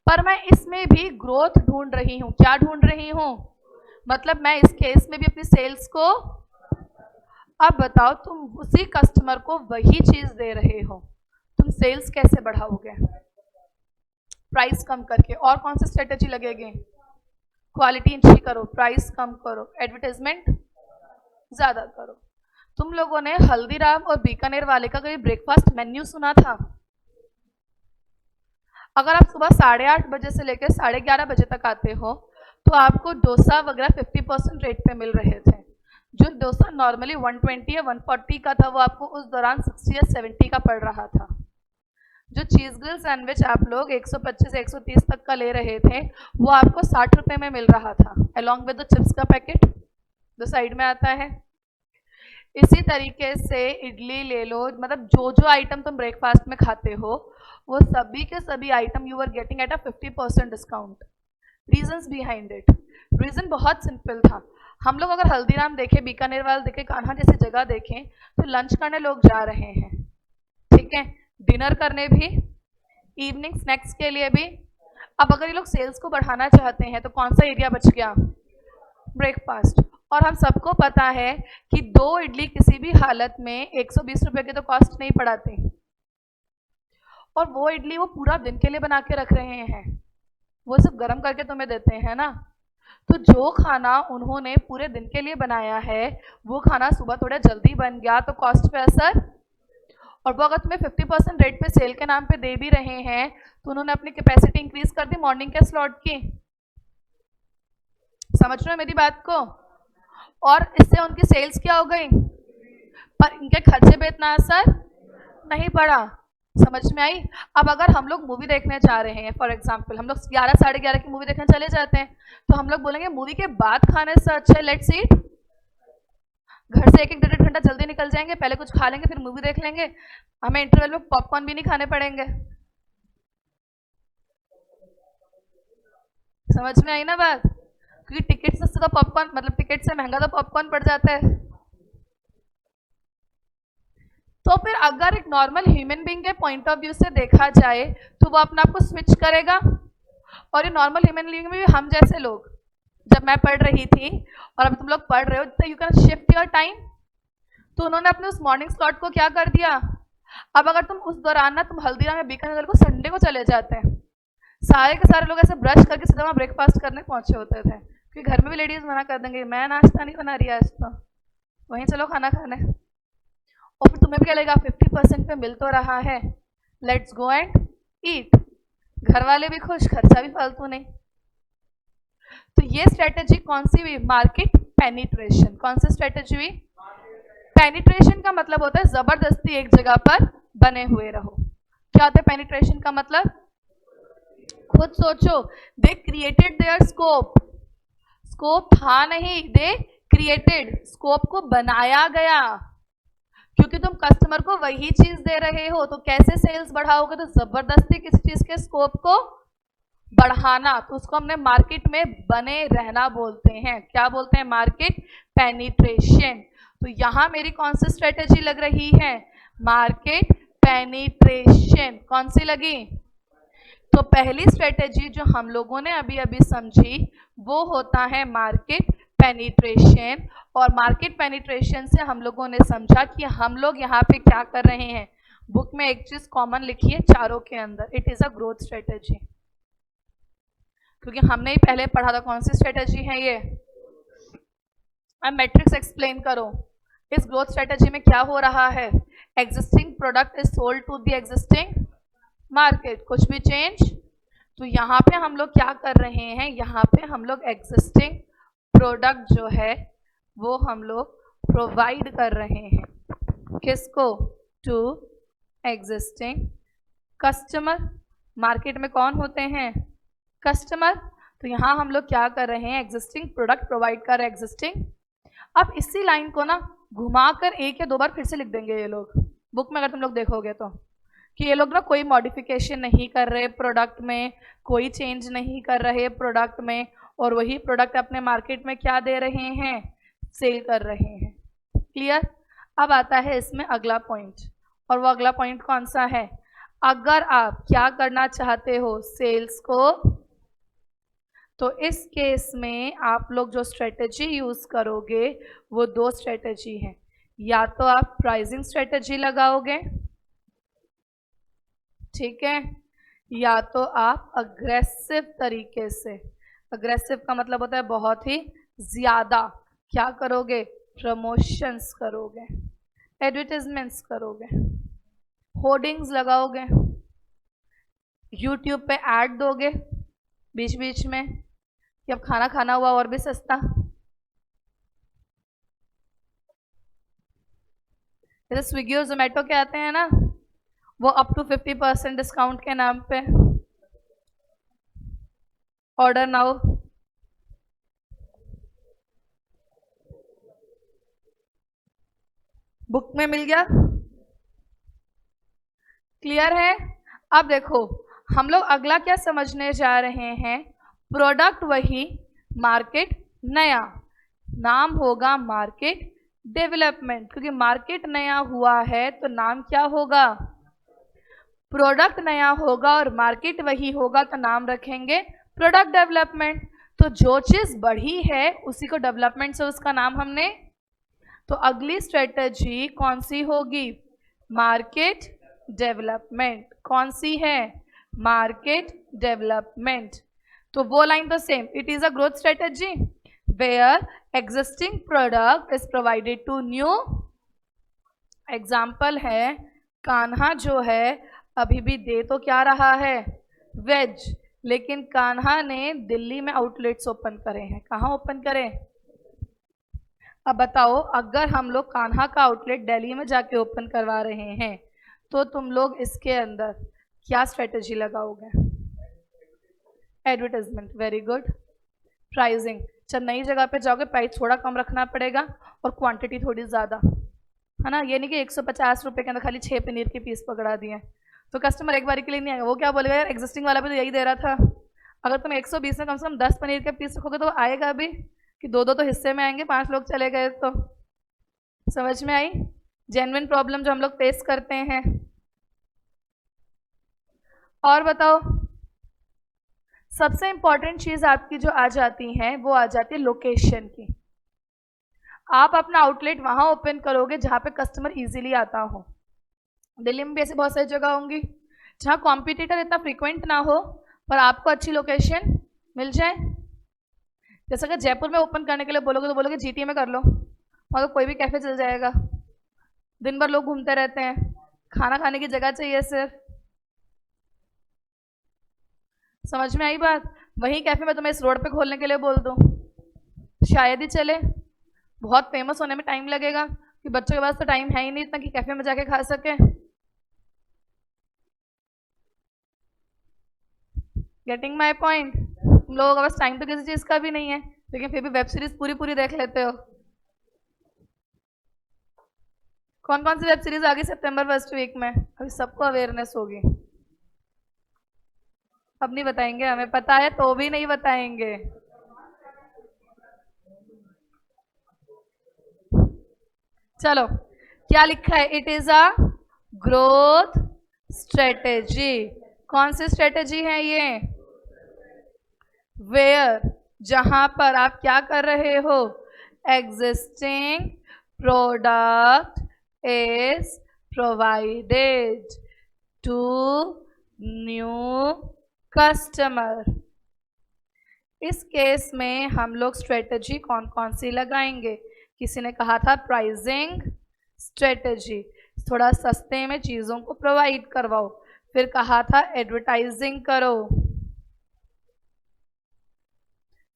पर मैं इसमें भी ग्रोथ ढूंढ रही हूँ। क्या ढूंढ रही हूँ? मतलब मैं इस केस में भी अपनी सेल्स को, अब बताओ तुम उसी कस्टमर को वही चीज दे रहे हो, तुम सेल्स कैसे बढ़ाओगे? प्राइस कम करके। और कौन सी स्ट्रेटेजी लगेगी? क्वालिटी इंची करो, प्राइस कम करो, एडवर्टाइजमेंट ज्यादा करो। तुम लोगों ने हल्दीराम और बीकानेर वाले का कभी ब्रेकफास्ट मेन्यू सुना था? अगर आप सुबह 8:30 बजे से लेकर 11:30 बजे तक आते हो तो आपको डोसा वगैरह 50% रेट पे मिल रहे थे। जो डोसा नॉर्मली 120 या 140 का था वो आपको उस दौरान 60 या 70 का पड़ रहा था। जो चीज ग्रिल सैंडविच आप लोग 125 से 130 तक का ले रहे थे वो आपको 60 रुपए में मिल रहा था, अलॉन्ग विद द चिप्स का पैकेट जो साइड में आता है। इसी तरीके से इडली ले लो, मतलब जो जो आइटम तुम ब्रेकफास्ट में खाते हो वो सभी के सभी item you are getting at a 50% discount. Reasons behind it, reason बहुत सिंपल था। हम लोग अगर हल्दीराम देखें, बीकानेर वाला देखें, कान्हा जैसी जगह देखें तो लंच करने लोग जा रहे हैं, ठीक है, डिनर करने भी, इवनिंग स्नैक्स के लिए भी। अब अगर ये लोग सेल्स को बढ़ाना चाहते हैं तो कौन सा एरिया बच गया? ब्रेकफास्ट। और हम सबको पता है कि 2 इडली किसी भी हालत में 120 रुपए के तो कॉस्ट नहीं पड़ाते, और वो इडली वो पूरा दिन के लिए बना के रख रहे हैं, वो सब गर्म करके तुम्हें देते हैं ना। तो जो खाना उन्होंने पूरे दिन के लिए बनाया है वो खाना सुबह थोड़ा जल्दी बन गया तो कॉस्ट पे असर, और वो अगर तुम्हें 50% रेट पे सेल के नाम पे दे भी रहे हैं तो उन्होंने अपनी कैपेसिटी इंक्रीज कर दी मॉर्निंग के स्लॉट की। समझ रहे हो मेरी बात को? और इससे उनकी सेल्स क्या हो गई, पर इनके खर्चे पे इतना असर नहीं पड़ा। समझ में आई? अब अगर हम लोग मूवी देखने जा रहे हैं, फॉर एग्जांपल हम लोग 11 साढ़े 11 की मूवी देखने चले जाते हैं, तो हम लोग बोलेंगे मूवी के बाद खाने से अच्छा लेट्स ईट। घर से 1-1 डेढ़ घंटा जल्दी निकल जाएंगे, पहले कुछ खा लेंगे फिर मूवी देख लेंगे, हमें इंटरवल में पॉपकॉर्न भी नहीं खाने पड़ेंगे। समझ में आई ना बात? क्योंकि टिकट से तो पॉपकॉर्न, मतलब टिकट से महंगा तो पॉपकॉर्न पड़ जाता है। तो फिर अगर एक नॉर्मल ह्यूमन बीइंग के पॉइंट ऑफ व्यू से देखा जाए तो वो अपने आप को स्विच करेगा। और ये नॉर्मल ह्यूमन बीइंग में भी हम जैसे लोग, जब मैं पढ़ रही थी और अब तुम लोग पढ़ रहे हो, तो you can shift your time. तो उन्होंने अपने उस मॉर्निंग स्लॉट को क्या कर दिया, अब अगर तुम उस दौरान ना तुम हल्दीराम या बीकानेर को संडे को चले जाते हैं, सारे के सारे लोग ऐसे ब्रश करके सीधा वहाँ ब्रेकफास्ट करने पहुंचे होते थे, क्योंकि घर में भी लेडीज मना कर देंगे मैं नाश्ता नहीं बना रही आज तो वहीं चलो खाना खाने। और फिर तुम्हें भी क्या लगेगा 50% पे मिल तो रहा है, लेट्स गो एंड ईट। घर वाले भी खुश, खर्चा भी फालतू नहीं। तो ये स्ट्रेटेजी कौन सी हुई? Market penetration. कौन सी स्ट्रेटेजी हुई? पेनिट्रेशन का मतलब होता है जबरदस्ती एक जगह पर बने हुए रहो। क्या होता है पेनिट्रेशन का मतलब? खुद सोचो, they created their scope. Scope था नहीं, दे क्रिएटेड, स्कोप को बनाया गया, क्योंकि तुम कस्टमर को वही चीज दे रहे हो। तो कैसे सेल्स बढ़ाओगे? तो जबरदस्ती किसी चीज के स्कोप को बढ़ाना। तो उसको हमने मार्केट में बने रहना बोलते हैं। क्या बोलते हैं? Market penetration. तो यहां मेरी कौन सी स्ट्रेटेजी लग रही है? Market penetration. कौन सी लगी? तो पहली स्ट्रेटेजी जो हम लोगों ने अभी अभी समझी वो होता है मार्केट पेनिट्रेशन। और मार्केट पेनिट्रेशन से हम लोगों ने समझा कि हम लोग यहाँ पे क्या कर रहे हैं। बुक में एक चीज कॉमन लिखी है चारों के अंदर, it is a growth strategy. क्योंकि हमने ही पहले पढ़ा था कौन सी स्ट्रेटेजी है ये। अब मैट्रिक्स एक्सप्लेन करो। इस ग्रोथ स्ट्रेटेजी में क्या हो रहा है, existing product is sold to the existing market, कुछ भी चेंज। तो यहाँ पे हम लोग क्या कर रहे हैं, यहाँ पे हम लोग एग्जिस्टिंग प्रोडक्ट जो है वो हम लोग प्रोवाइड कर रहे हैं, किसको, टू एग्जिस्टिंग कस्टमर। मार्केट में कौन होते हैं, कस्टमर। तो यहाँ हम लोग क्या कर रहे हैं, एग्जिस्टिंग प्रोडक्ट प्रोवाइड कर रहे हैं एग्जिस्टिंग। अब इसी लाइन को ना घुमाकर एक या दो बार फिर से लिख देंगे ये लोग बुक में, अगर तुम लोग देखोगे तो, कि ये लोग ना कोई मॉडिफिकेशन नहीं कर रहे प्रोडक्ट में, कोई चेंज नहीं कर रहे प्रोडक्ट में, और वही प्रोडक्ट अपने मार्केट में क्या दे रहे हैं, सेल कर रहे हैं। क्लियर। अब आता है इसमें अगला पॉइंट, और वो अगला पॉइंट कौन सा है, अगर आप क्या करना चाहते हो, सेल्स को, तो इस केस में आप लोग जो स्ट्रेटेजी यूज करोगे वो दो स्ट्रेटेजी हैं, या तो आप प्राइसिंग स्ट्रेटेजी लगाओगे, ठीक है, या तो आप अग्रेसिव तरीके से, अग्रेसिव का मतलब होता है बहुत ही ज्यादा, क्या करोगे, प्रमोशंस करोगे, एडवर्टाइजमेंट्स करोगे, होर्डिंग्स लगाओगे, यूट्यूब पे ऐड दोगे बीच बीच में कि अब खाना खाना हुआ और भी सस्ता। जैसे स्विगी और जोमेटो के आते हैं ना, वो अप टू 50% डिस्काउंट के नाम पे, ऑर्डर नाउ, बुक में मिल गया। क्लियर है। अब देखो हम लोग अगला क्या समझने जा रहे हैं, प्रोडक्ट वही, मार्केट नया, नाम होगा मार्केट डेवलपमेंट, क्योंकि मार्केट नया हुआ है तो नाम क्या होगा, प्रोडक्ट नया होगा, और मार्केट वही होगा तो नाम रखेंगे प्रोडक्ट डेवलपमेंट। तो जो चीज बढ़ी है उसी को डेवलपमेंट से उसका नाम हमने, तो अगली स्ट्रेटेजी कौन सी होगी, मार्केट डेवलपमेंट। कौन सी है, मार्केट डेवलपमेंट। तो वो लाइन तो same, it is a growth strategy where existing product is provided to new. Example है कान्हा जो है अभी भी दे तो क्या रहा है, वेज, लेकिन कान्हा ने दिल्ली में आउटलेट्स ओपन करे हैं, कहाँ ओपन करे। अब बताओ अगर हम लोग कान्हा का आउटलेट दिल्ली में जाके ओपन करवा रहे हैं तो तुम लोग इसके अंदर क्या स्ट्रेटेजी लगाओगे, एडवर्टाइजमेंट, वेरी गुड। प्राइसिंग, जब नई जगह पे जाओगे प्राइस थोड़ा कम रखना पड़ेगा और क्वांटिटी थोड़ी ज़्यादा, है ना, ये नहीं कि 150 रुपये के अंदर खाली 6 पनीर के पीस पकड़ा दिए तो कस्टमर एक बार के लिए नहीं आएगा, वो क्या बोलेगा यार एग्जिस्टिंग वाला भी तो यही दे रहा था। अगर तुम 120 में कम से कम 10 पनीर के पीस रखोगे तो आएगा भी, कि दो दो तो हिस्से में आएंगे, 5 लोग चले गए तो। समझ में आई जेन्युइन प्रॉब्लम जो हम लोग फेस करते हैं। और बताओ सबसे इंपॉर्टेंट चीज आपकी जो आ जाती है वो आ जाती है लोकेशन की। आप अपना आउटलेट वहां ओपन करोगे जहां पे कस्टमर इजीली आता हो। दिल्ली में भी ऐसे बहुत सारी जगह होंगी जहां कॉम्पिटिटर इतना फ्रीक्वेंट ना हो पर आपको अच्छी लोकेशन मिल जाए। जैसे अगर जयपुर में ओपन करने के लिए बोलोगे तो बोलोगे जीटी में कर लो, वहाँ तो कोई भी कैफे चल जाएगा, दिन भर लोग घूमते रहते हैं, खाना खाने की जगह चाहिए सिर्फ। समझ में आई बात। वही कैफे में तुम्हें इस रोड पे खोलने के लिए बोल दूं शायद ही चले, बहुत फेमस होने में टाइम लगेगा, कि बच्चों के पास तो टाइम है ही नहीं इतना कि कैफे में जाके खा सके। Getting my point. तुम लोगों के पास टाइम तो किसी चीज का भी नहीं है लेकिन फिर भी वेब सीरीज पूरी पूरी देख लेते हो। कौन कौन सी वेब सीरीज आ गई सितंबर फर्स्ट वीक में, अभी सबको अवेयरनेस होगी। अब नहीं बताएंगे, हमें पता है तो भी नहीं बताएंगे। चलो क्या लिखा है, it is a growth strategy. कौन सी स्ट्रेटेजी है ये, वेयर, जहां पर आप क्या कर रहे हो, existing product is provided to new customer. इस केस में हम लोग स्ट्रेटेजी कौन कौन सी लगाएंगे, किसी ने कहा था प्राइसिंग स्ट्रेटेजी, थोड़ा सस्ते में चीज़ों को प्रोवाइड करवाओ। फिर कहा था एडवर्टाइजिंग करो।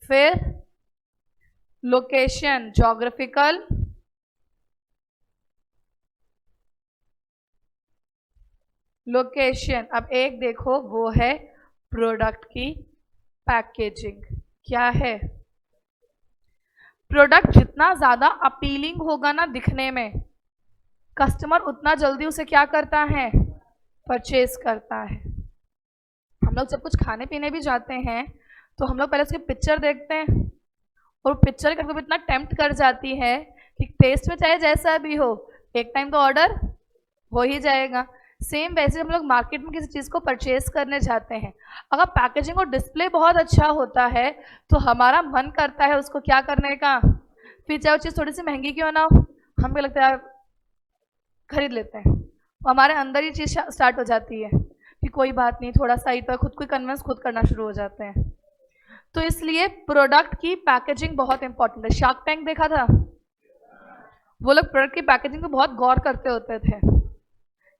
फिर लोकेशन, ज्योग्राफिकल लोकेशन। अब एक देखो, वो है प्रोडक्ट की पैकेजिंग। क्या है? प्रोडक्ट जितना ज़्यादा अपीलिंग होगा ना दिखने में, कस्टमर उतना जल्दी उसे क्या करता है? परचेज करता है। हम लोग जब कुछ खाने पीने भी जाते हैं तो हम लोग पहले उसकी पिक्चर देखते हैं, और पिक्चर कभी कभी इतना टेम्प्ट कर जाती है कि टेस्ट में चाहे जैसा भी हो, एक टाइम तो ऑर्डर हो ही जाएगा। सेम वैसे हम लोग मार्केट में किसी चीज़ को परचेज करने जाते हैं, अगर पैकेजिंग और डिस्प्ले बहुत अच्छा होता है तो हमारा मन करता है उसको क्या करने का, फिर चाहे वो चीज़ थोड़ी सी महंगी क्यों ना हो, हमें लगता है खरीद लेते हैं। हमारे अंदर ये चीज़ स्टार्ट हो जाती है कि कोई बात नहीं, थोड़ा सा ही तो, खुद को कन्विंस खुद करना शुरू हो जाते हैं। तो इसलिए प्रोडक्ट की पैकेजिंग बहुत इंपॉर्टेंट है। शार्क टैंक देखा था? वो लोग प्रोडक्ट की पैकेजिंग पे बहुत गौर करते होते थे,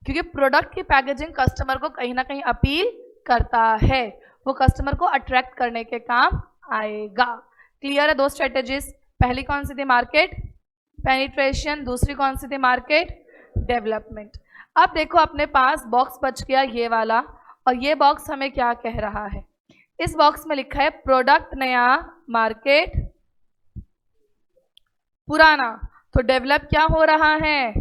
क्योंकि प्रोडक्ट की पैकेजिंग कस्टमर को कहीं ना कहीं अपील करता है, वो कस्टमर को अट्रैक्ट करने के काम आएगा। क्लियर है? दो स्ट्रेटेजीज, पहली कौन सी थी? मार्केट पेनिट्रेशन, दूसरी कौन सी थी? Market development. अब देखो अपने पास बॉक्स बच गया ये वाला, और ये बॉक्स हमें क्या कह रहा है? इस बॉक्स में लिखा है प्रोडक्ट नया, मार्केट पुराना। तो डेवलप क्या हो रहा है?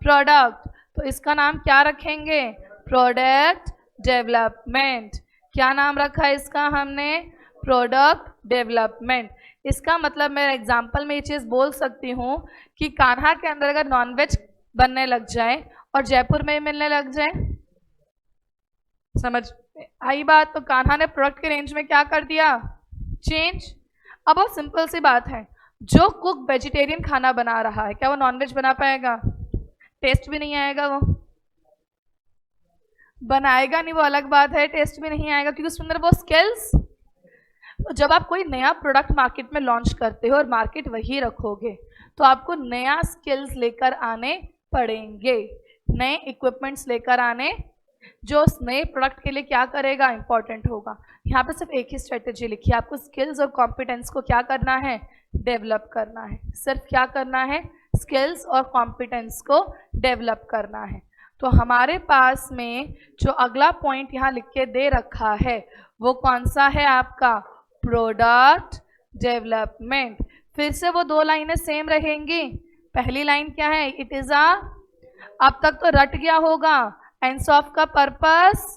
प्रोडक्ट। तो इसका नाम क्या रखेंगे? Product development. क्या नाम रखा है इसका हमने? Product development. इसका मतलब मैं एग्जांपल में ये चीज़ बोल सकती हूँ कि कान्हा के अंदर अगर नॉनवेज बनने लग जाए और जयपुर में मिलने लग जाए, समझ आई बात? तो कान्हा ने प्रोडक्ट के रेंज में क्या कर दिया? चेंज। अब बहुत सिंपल सी बात है, जो कुक वेजिटेरियन खाना बना रहा है, क्या वो नॉनवेज बना पाएगा? टेस्ट भी नहीं आएगा, वो बनाएगा नहीं, वो अलग बात है, टेस्ट भी नहीं आएगा, क्योंकि उसके अंदर वो स्किल्स। तो जब आप कोई नया प्रोडक्ट मार्केट में लॉन्च करते हो और मार्केट वही रखोगे, तो आपको नया स्किल्स लेकर आने पड़ेंगे, नए इक्विपमेंट्स लेकर आने, जो उस नए प्रोडक्ट के लिए क्या करेगा? इंपॉर्टेंट होगा। यहाँ पे सिर्फ एक ही स्ट्रेटेजी लिखी है, आपको स्किल्स और कॉम्पिटेंस को क्या करना है? डेवलप करना है। सिर्फ क्या करना है? स्किल्स और कॉम्पिटेंस को डेवलप करना है। तो हमारे पास में जो अगला पॉइंट यहाँ लिख के दे रखा है वो कौन सा है आपका? Product development. फिर से वो दो लाइनें सेम रहेंगी। पहली लाइन क्या है? इट इज अ, अब तक तो रट गया होगा, एंड्स ऑफ का पर्पस,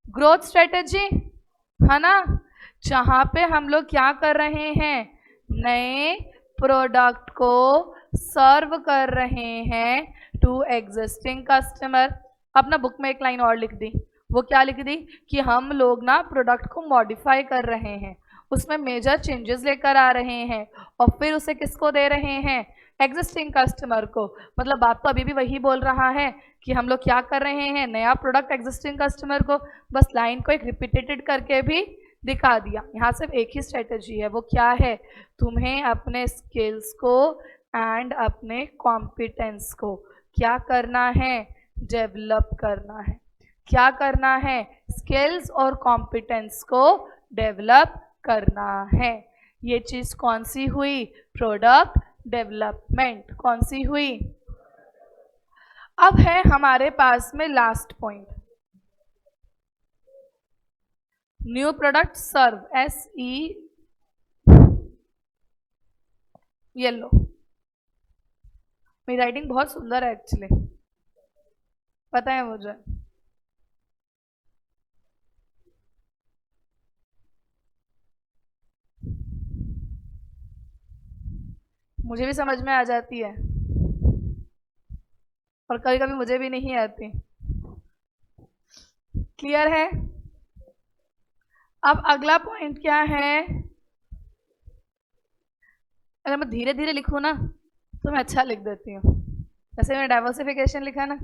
ग्रोथ स्ट्रेटेजी, है ना? जहां पे हम लोग क्या कर रहे हैं? नए प्रोडक्ट को सर्व कर रहे हैं टू एग्जिस्टिंग कस्टमर। अपना बुक में एक लाइन और लिख दी, वो क्या लिख दी? कि हम लोग ना प्रोडक्ट को मॉडिफाई कर रहे हैं, उसमें मेजर चेंजेस लेकर आ रहे हैं, और फिर उसे किसको दे रहे हैं? एग्जिस्टिंग कस्टमर को। मतलब बात तो अभी भी वही बोल रहा है कि हम लोग क्या कर रहे हैं? नया प्रोडक्ट एग्जिस्टिंग कस्टमर को, बस लाइन को एक रिपीटेड करके भी दिखा दिया। यहाँ सिर्फ एक ही स्ट्रेटेजी है, वो क्या है? तुम्हें अपने स्किल्स को एंड अपने कॉम्पिटेंस को क्या करना है? डेवलप करना है। क्या करना है? स्किल्स और कॉम्पिटेंस को डेवलप करना है। ये चीज़ कौन सी हुई? Product development. कौन सी हुई? अब है हमारे पास में लास्ट पॉइंट, न्यू प्रोडक्ट सर्व, SE येलो। मेरी राइटिंग बहुत सुंदर है एक्चुअली, पता है मुझे। मुझे भी समझ में आ जाती है और कभी कभी मुझे भी नहीं आती। क्लियर है? अब अगला पॉइंट क्या है? अगर मैं धीरे धीरे लिखूँ ना तो मैं अच्छा लिख देती हूँ, जैसे मैंने डाइवर्सिफिकेशन लिखा ना,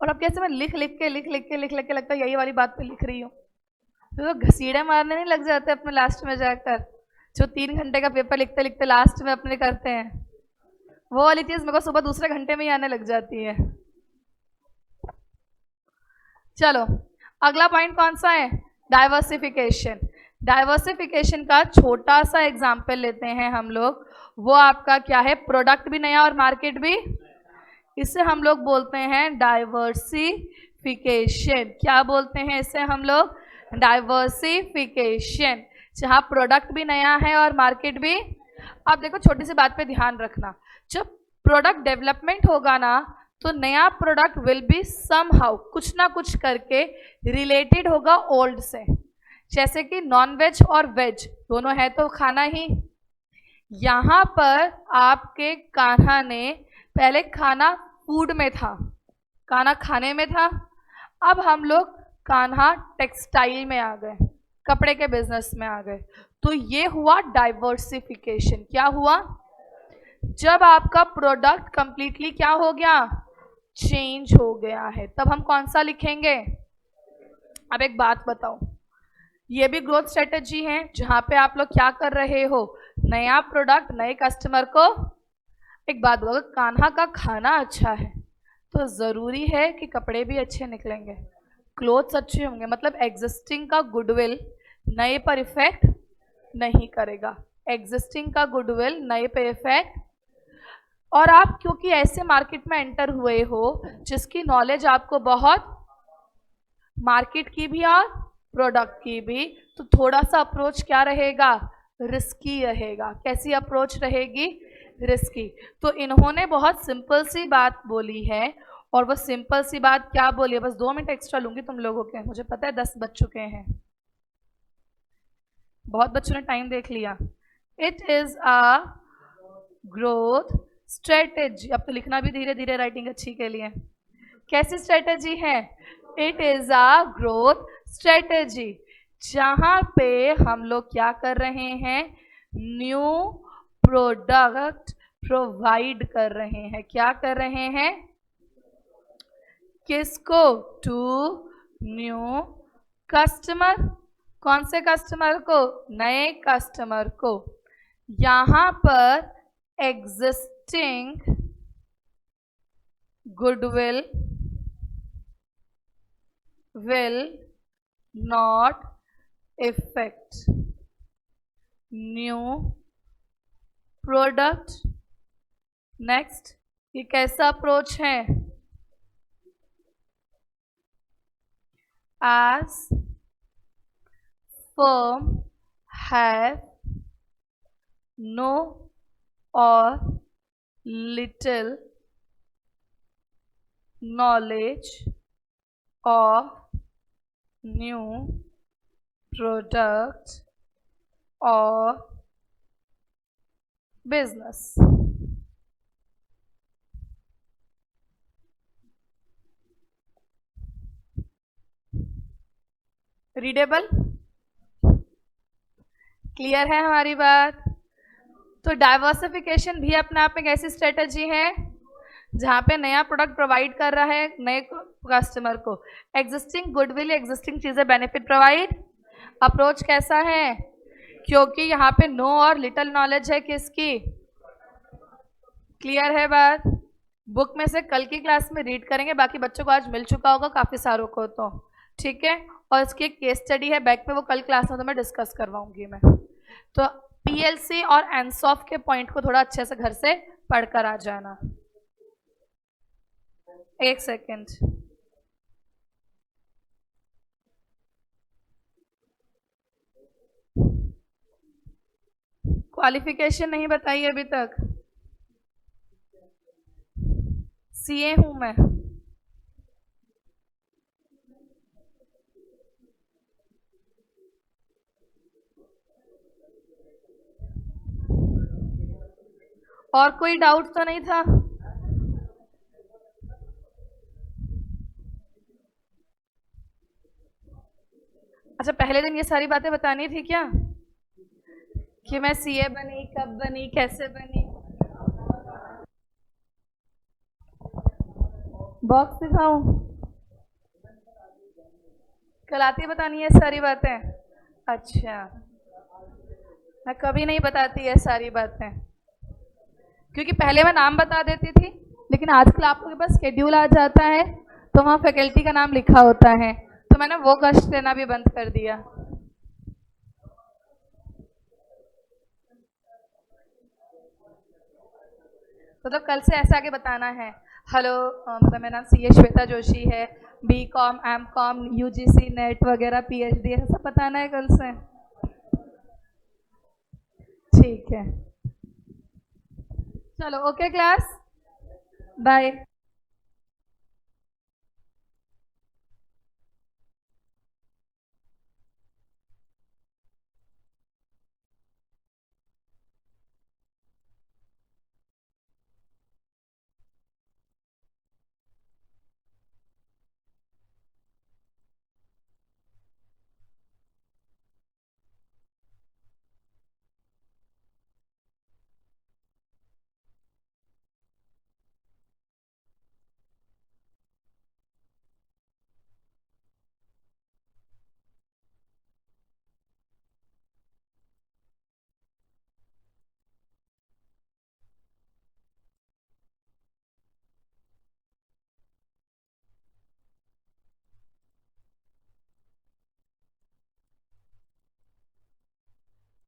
और अब कैसे मैं लिख लिख के लगता है यही वाली बात पे लिख रही हूँ, तो घसीड़े मारने नहीं लग जाते अपने लास्ट में जाकर जो 3 घंटे का पेपर लिखते लिखते लास्ट में अपने करते हैं, वो वाली चीज मेरे को सुबह दूसरे घंटे में ही आने लग जाती है। चलो अगला पॉइंट कौन सा है? डाइवर्सिफिकेशन। डाइवर्सिफिकेशन का छोटा सा एग्जाम्पल लेते हैं हम लोग। वो आपका क्या है? प्रोडक्ट भी नया और मार्केट भी। इसे हम लोग बोलते हैं डाइवर्सिफिकेशन। क्या बोलते हैं इसे हम लोग? डाइवर्सिफिकेशन, जहाँ प्रोडक्ट भी नया है और मार्केट भी। अब देखो छोटी सी बात पे ध्यान रखना, जब प्रोडक्ट डेवलपमेंट होगा ना तो नया प्रोडक्ट विल बी समहाउ, कुछ ना कुछ करके रिलेटेड होगा ओल्ड से। जैसे कि नॉन वेज और वेज दोनों है तो खाना ही। यहाँ पर आपके कान्हा ने पहले खाना फूड में था, खाना खाने में था। अब हम लोग कान्हा टेक्सटाइल में आ गए, कपड़े के बिजनेस में आ गए। तो ये हुआ डाइवर्सिफिकेशन। क्या हुआ? जब आपका प्रोडक्ट कंप्लीटली क्या हो गया? चेंज हो गया है। तब हम कौन सा लिखेंगे? अब एक बात बताओ, ये भी ग्रोथ स्ट्रेटेजी है जहां पे आप लोग क्या कर रहे हो? नया प्रोडक्ट नए कस्टमर को। एक बात बताओ, कान्हा का खाना अच्छा है तो जरूरी है कि कपड़े भी अच्छे निकलेंगे, क्लोथ्स अच्छे होंगे। मतलब एग्जिस्टिंग का गुडविल नए पर इफेक्ट नहीं करेगा, एग्जिस्टिंग का गुडविल नए पे इफेक्ट। और आप क्योंकि ऐसे मार्केट में एंटर हुए हो जिसकी नॉलेज आपको बहुत, मार्केट की भी और प्रोडक्ट की भी, तो थोड़ा सा अप्रोच क्या रहेगा? रिस्की रहेगा। कैसी अप्रोच रहेगी? रिस्की। तो इन्होंने बहुत सिंपल सी बात बोली है, और वो सिंपल सी बात क्या बोली है? बस 2 मिनट एक्स्ट्रा लूंगी तुम लोगों के, मुझे पता है 10 बज चुके हैं, बहुत बच्चों ने टाइम देख लिया। It is a growth strategy. अब तो लिखना भी धीरे धीरे, राइटिंग अच्छी के लिए। कैसी स्ट्रेटेजी है? It is a growth strategy, जहां पे हम लोग क्या कर रहे हैं? न्यू प्रोडक्ट प्रोवाइड कर रहे हैं। क्या कर रहे हैं? किसको? To new customer. कौन से कस्टमर को? नए कस्टमर को। यहां पर existing goodwill will not affect new product। Next, ये कैसा अप्रोच है? as firm have no or little knowledge of new product or business। Readable? Clear है हमारी बात? तो डाइवर्सिफिकेशन भी अपने आप में कैसी स्ट्रेटेजी है? जहाँ पे नया प्रोडक्ट प्रोवाइड कर रहा है नए कस्टमर को, एग्जिस्टिंग गुडविल, एग्जिस्टिंग चीजें बेनिफिट प्रोवाइड। अप्रोच कैसा है? क्योंकि यहाँ पे नो और लिटिल नॉलेज है किसकी? क्लियर है बात? बुक में से कल की क्लास में रीड करेंगे, बाकी बच्चों को आज मिल चुका होगा काफी सारों को, तो ठीक है। और इसकी एक केस स्टडी है बैक में, वो कल क्लास में तो मैं डिस्कस करवाऊंगी मैं। तो पीएलसी और एनसॉफ के पॉइंट को थोड़ा अच्छे से घर से पढ़कर आ जाना। एक सेकेंड, क्वालिफिकेशन नहीं बताई अभी तक। सीए हूं मैं। और कोई डाउट तो नहीं था? अच्छा, पहले दिन ये सारी बातें बतानी थी क्या कि मैं सीए बनी, कब बनी, कैसे बनी? बॉक्स दिखाऊं? कल आती बतानी है सारी बातें। अच्छा, मैं कभी नहीं बताती ये सारी बातें, क्योंकि पहले मैं नाम बता देती थी, लेकिन आजकल आप लोगों के पास शेड्यूल आ जाता है तो वहाँ फैकल्टी का नाम लिखा होता है, तो मैंने वो कष्ट लेना भी बंद कर दिया। तो कल से ऐसे आगे बताना है, हेलो मतलब मेरा नाम सी ए श्वेता जोशी है, B com, M com, UGC, NET वगैरह, पीएचडी, ऐसा सब बताना है कल से। ठीक है, चलो ओके क्लास, बाय।